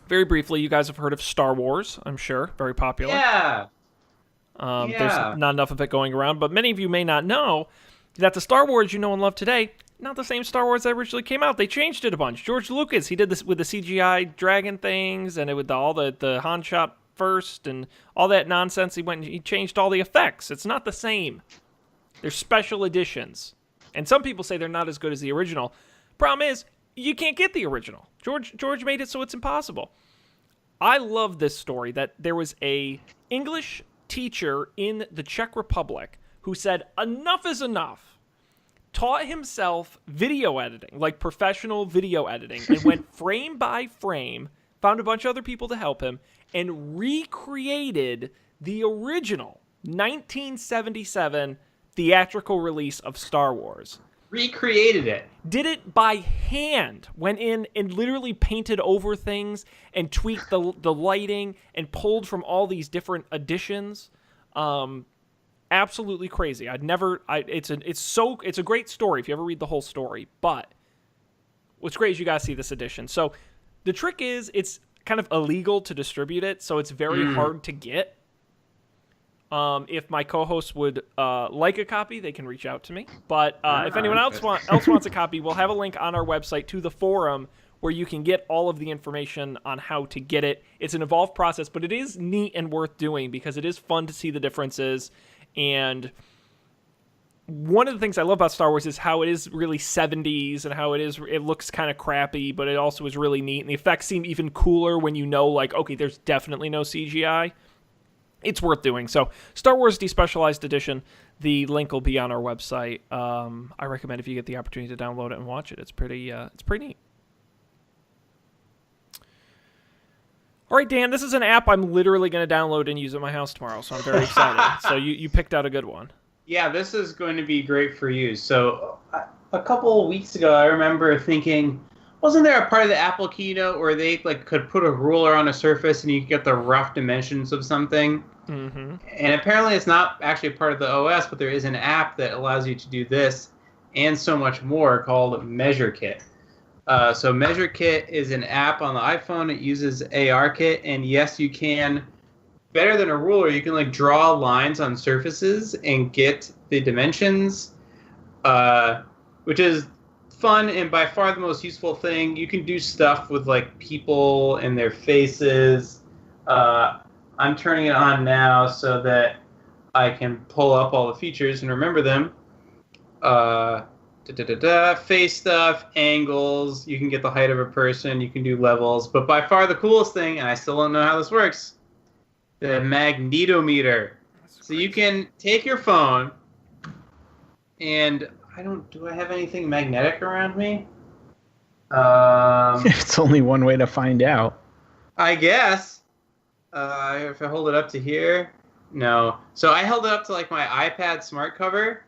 Very briefly, you guys have heard of Star Wars, I'm sure. Very popular. Yeah. There's not enough of it going around, but many of you may not know that the Star Wars you know and love today, not the same Star Wars that originally came out. They changed it a bunch. George Lucas, he did this with the CGI dragon things, and with all the Han shot first, and all that nonsense. He changed all the effects. It's not the same. They're special editions. And some people say they're not as good as the original. Problem is, you can't get the original. George made it so it's impossible. I love this story that there was a English teacher in the Czech Republic who said enough is enough. Taught himself video editing, like professional video editing, and went frame by frame, found a bunch of other people to help him, and recreated the original 1977 theatrical release of Star Wars. Recreated it. Did it by hand. Went in and literally painted over things and tweaked the lighting and pulled from all these different editions. Absolutely crazy. It's a great story if you ever read the whole story. But what's great is you guys see this edition. So the trick is it's kind of illegal to distribute it, so it's very hard to get. If my co-hosts would like a copy, they can reach out to me. But if anyone else wants a copy, we'll have a link on our website to the forum where you can get all of the information on how to get it. It's an involved process, but it is neat and worth doing because it is fun to see the differences. And one of the things I love about Star Wars is how it is really 70s and how it looks kind of crappy, but it also is really neat. And the effects seem even cooler when you know, like, okay, there's definitely no CGI. It's worth doing. So, Star Wars Despecialized Edition, the link will be on our website. I recommend if you get the opportunity to download it and watch it. It's pretty neat. All right, Dan, this is an app I'm literally going to download and use at my house tomorrow, so I'm very excited. So you picked out a good one. Yeah, this is going to be great for you. So a couple of weeks ago, I remember thinking, wasn't there a part of the Apple keynote where they could put a ruler on a surface and you could get the rough dimensions of something? Mm-hmm. And apparently it's not actually part of the OS, but there is an app that allows you to do this and so much more called MeasureKit. So MeasureKit is an app on the iPhone. It uses ARKit, and yes, you can, better than a ruler, you can draw lines on surfaces and get the dimensions, which is fun and by far the most useful thing. You can do stuff with people and their faces. I'm turning it on now so that I can pull up all the features and remember them. Face stuff, angles, you can get the height of a person, you can do levels, but by far the coolest thing, and I still don't know how this works, the magnetometer. So you can take your phone and do I have anything magnetic around me? It's only one way to find out. I guess. If I hold it up to here, no. So I held it up to my iPad smart cover,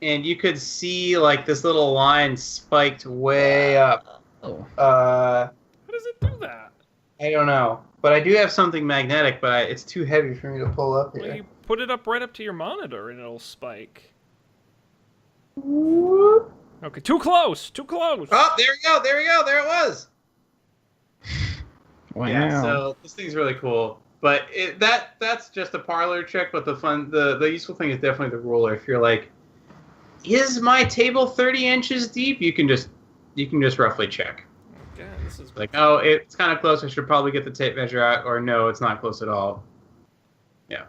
and you could see this little line spiked way up. How does it do that? I don't know, but I do have something magnetic, but it's too heavy for me to pull up here. Well, you put it up right up to your monitor, and it'll spike. Okay, too close. Oh, there we go. There it was. Wow. Yeah, so this thing's really cool. But that's just a parlor trick, but the useful thing is definitely the ruler. If you're is my table 30 inches deep? You can just roughly check. Okay, this is it's kind of close. I should probably get the tape measure out, or no, it's not close at all. Yeah.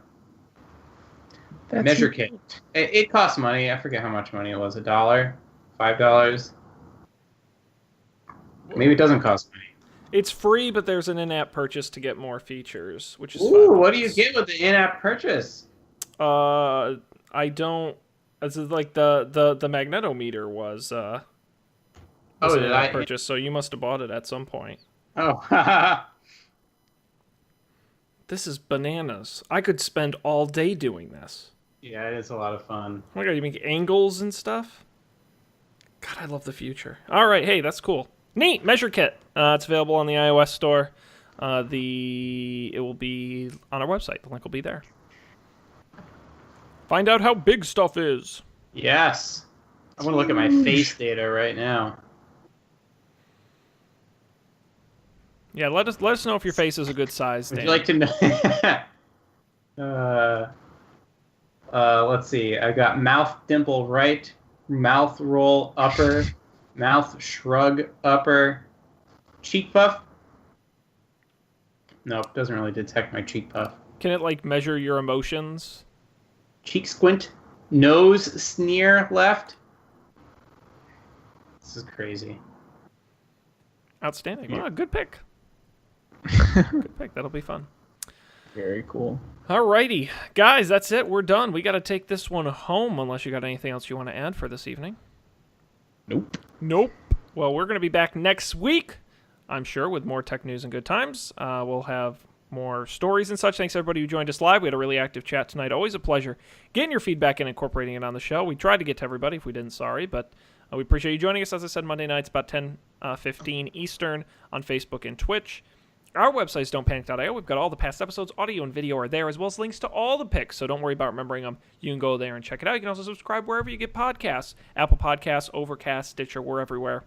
That's Measure neat. kit. It costs money. I forget how much money it was. $1, $5. Maybe it doesn't cost money. It's free, but there's an in-app purchase to get more features, which is Ooh, $5. what do you get with the in-app purchase? I don't. This is like the magnetometer was. Was an Did in-app I? purchase? So you must have bought it at some point. Oh, This is bananas. I could spend all day doing this. yeah, it is a lot of fun. Oh my god, you make angles and stuff? God, I love the future. All right, hey, that's cool. Neat, Measure Kit. It's available on the iOS store. It will be on our website. The link will be there. Find out how big stuff is. Yes. I want to look at my face data right now. Yeah, let us know if your face is a good size, Would Dan. you like to know? Let's see. I got mouth dimple right, mouth roll upper, mouth shrug upper, cheek puff. Nope, doesn't really detect my cheek puff. Can it like measure your emotions? Cheek squint, nose sneer left. This is crazy. Outstanding. Yeah. Wow, good pick. Good pick. That'll be fun. Very cool. Alrighty, guys, that's it. We're done. We got to take this one home unless you got anything else you want to add for this evening. Nope. Well, we're going to be back next week, I'm sure, with more tech news and good times. We'll have more stories and such. Thanks, everybody who joined us live. We had a really active chat tonight. Always a pleasure getting your feedback and incorporating it on the show. We tried to get to everybody. If we didn't, sorry. But we appreciate you joining us, as I said, Monday nights, about 10:15 Eastern on Facebook and Twitch. Our website is don'tpanic.io. We've got all the past episodes, audio and video are there, as well as links to all the picks, so don't worry about remembering them. You can go there and check it out. You can also subscribe wherever you get podcasts. Apple Podcasts, Overcast, Stitcher, we're everywhere.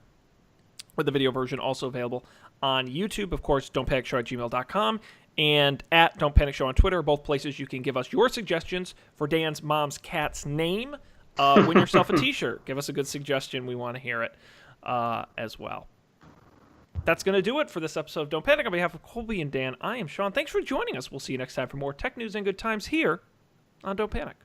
With the video version also available on YouTube. Of course, don'tpanicshow@gmail.com and at Don't Panic Show on Twitter, both places you can give us your suggestions for Dan's mom's cat's name. Win yourself a t-shirt. Give us a good suggestion. We want to hear it as well. That's going to do it for this episode of Don't Panic. On behalf of Colby and Dan, I am Sean. Thanks for joining us. We'll see you next time for more tech news and good times here on Don't Panic.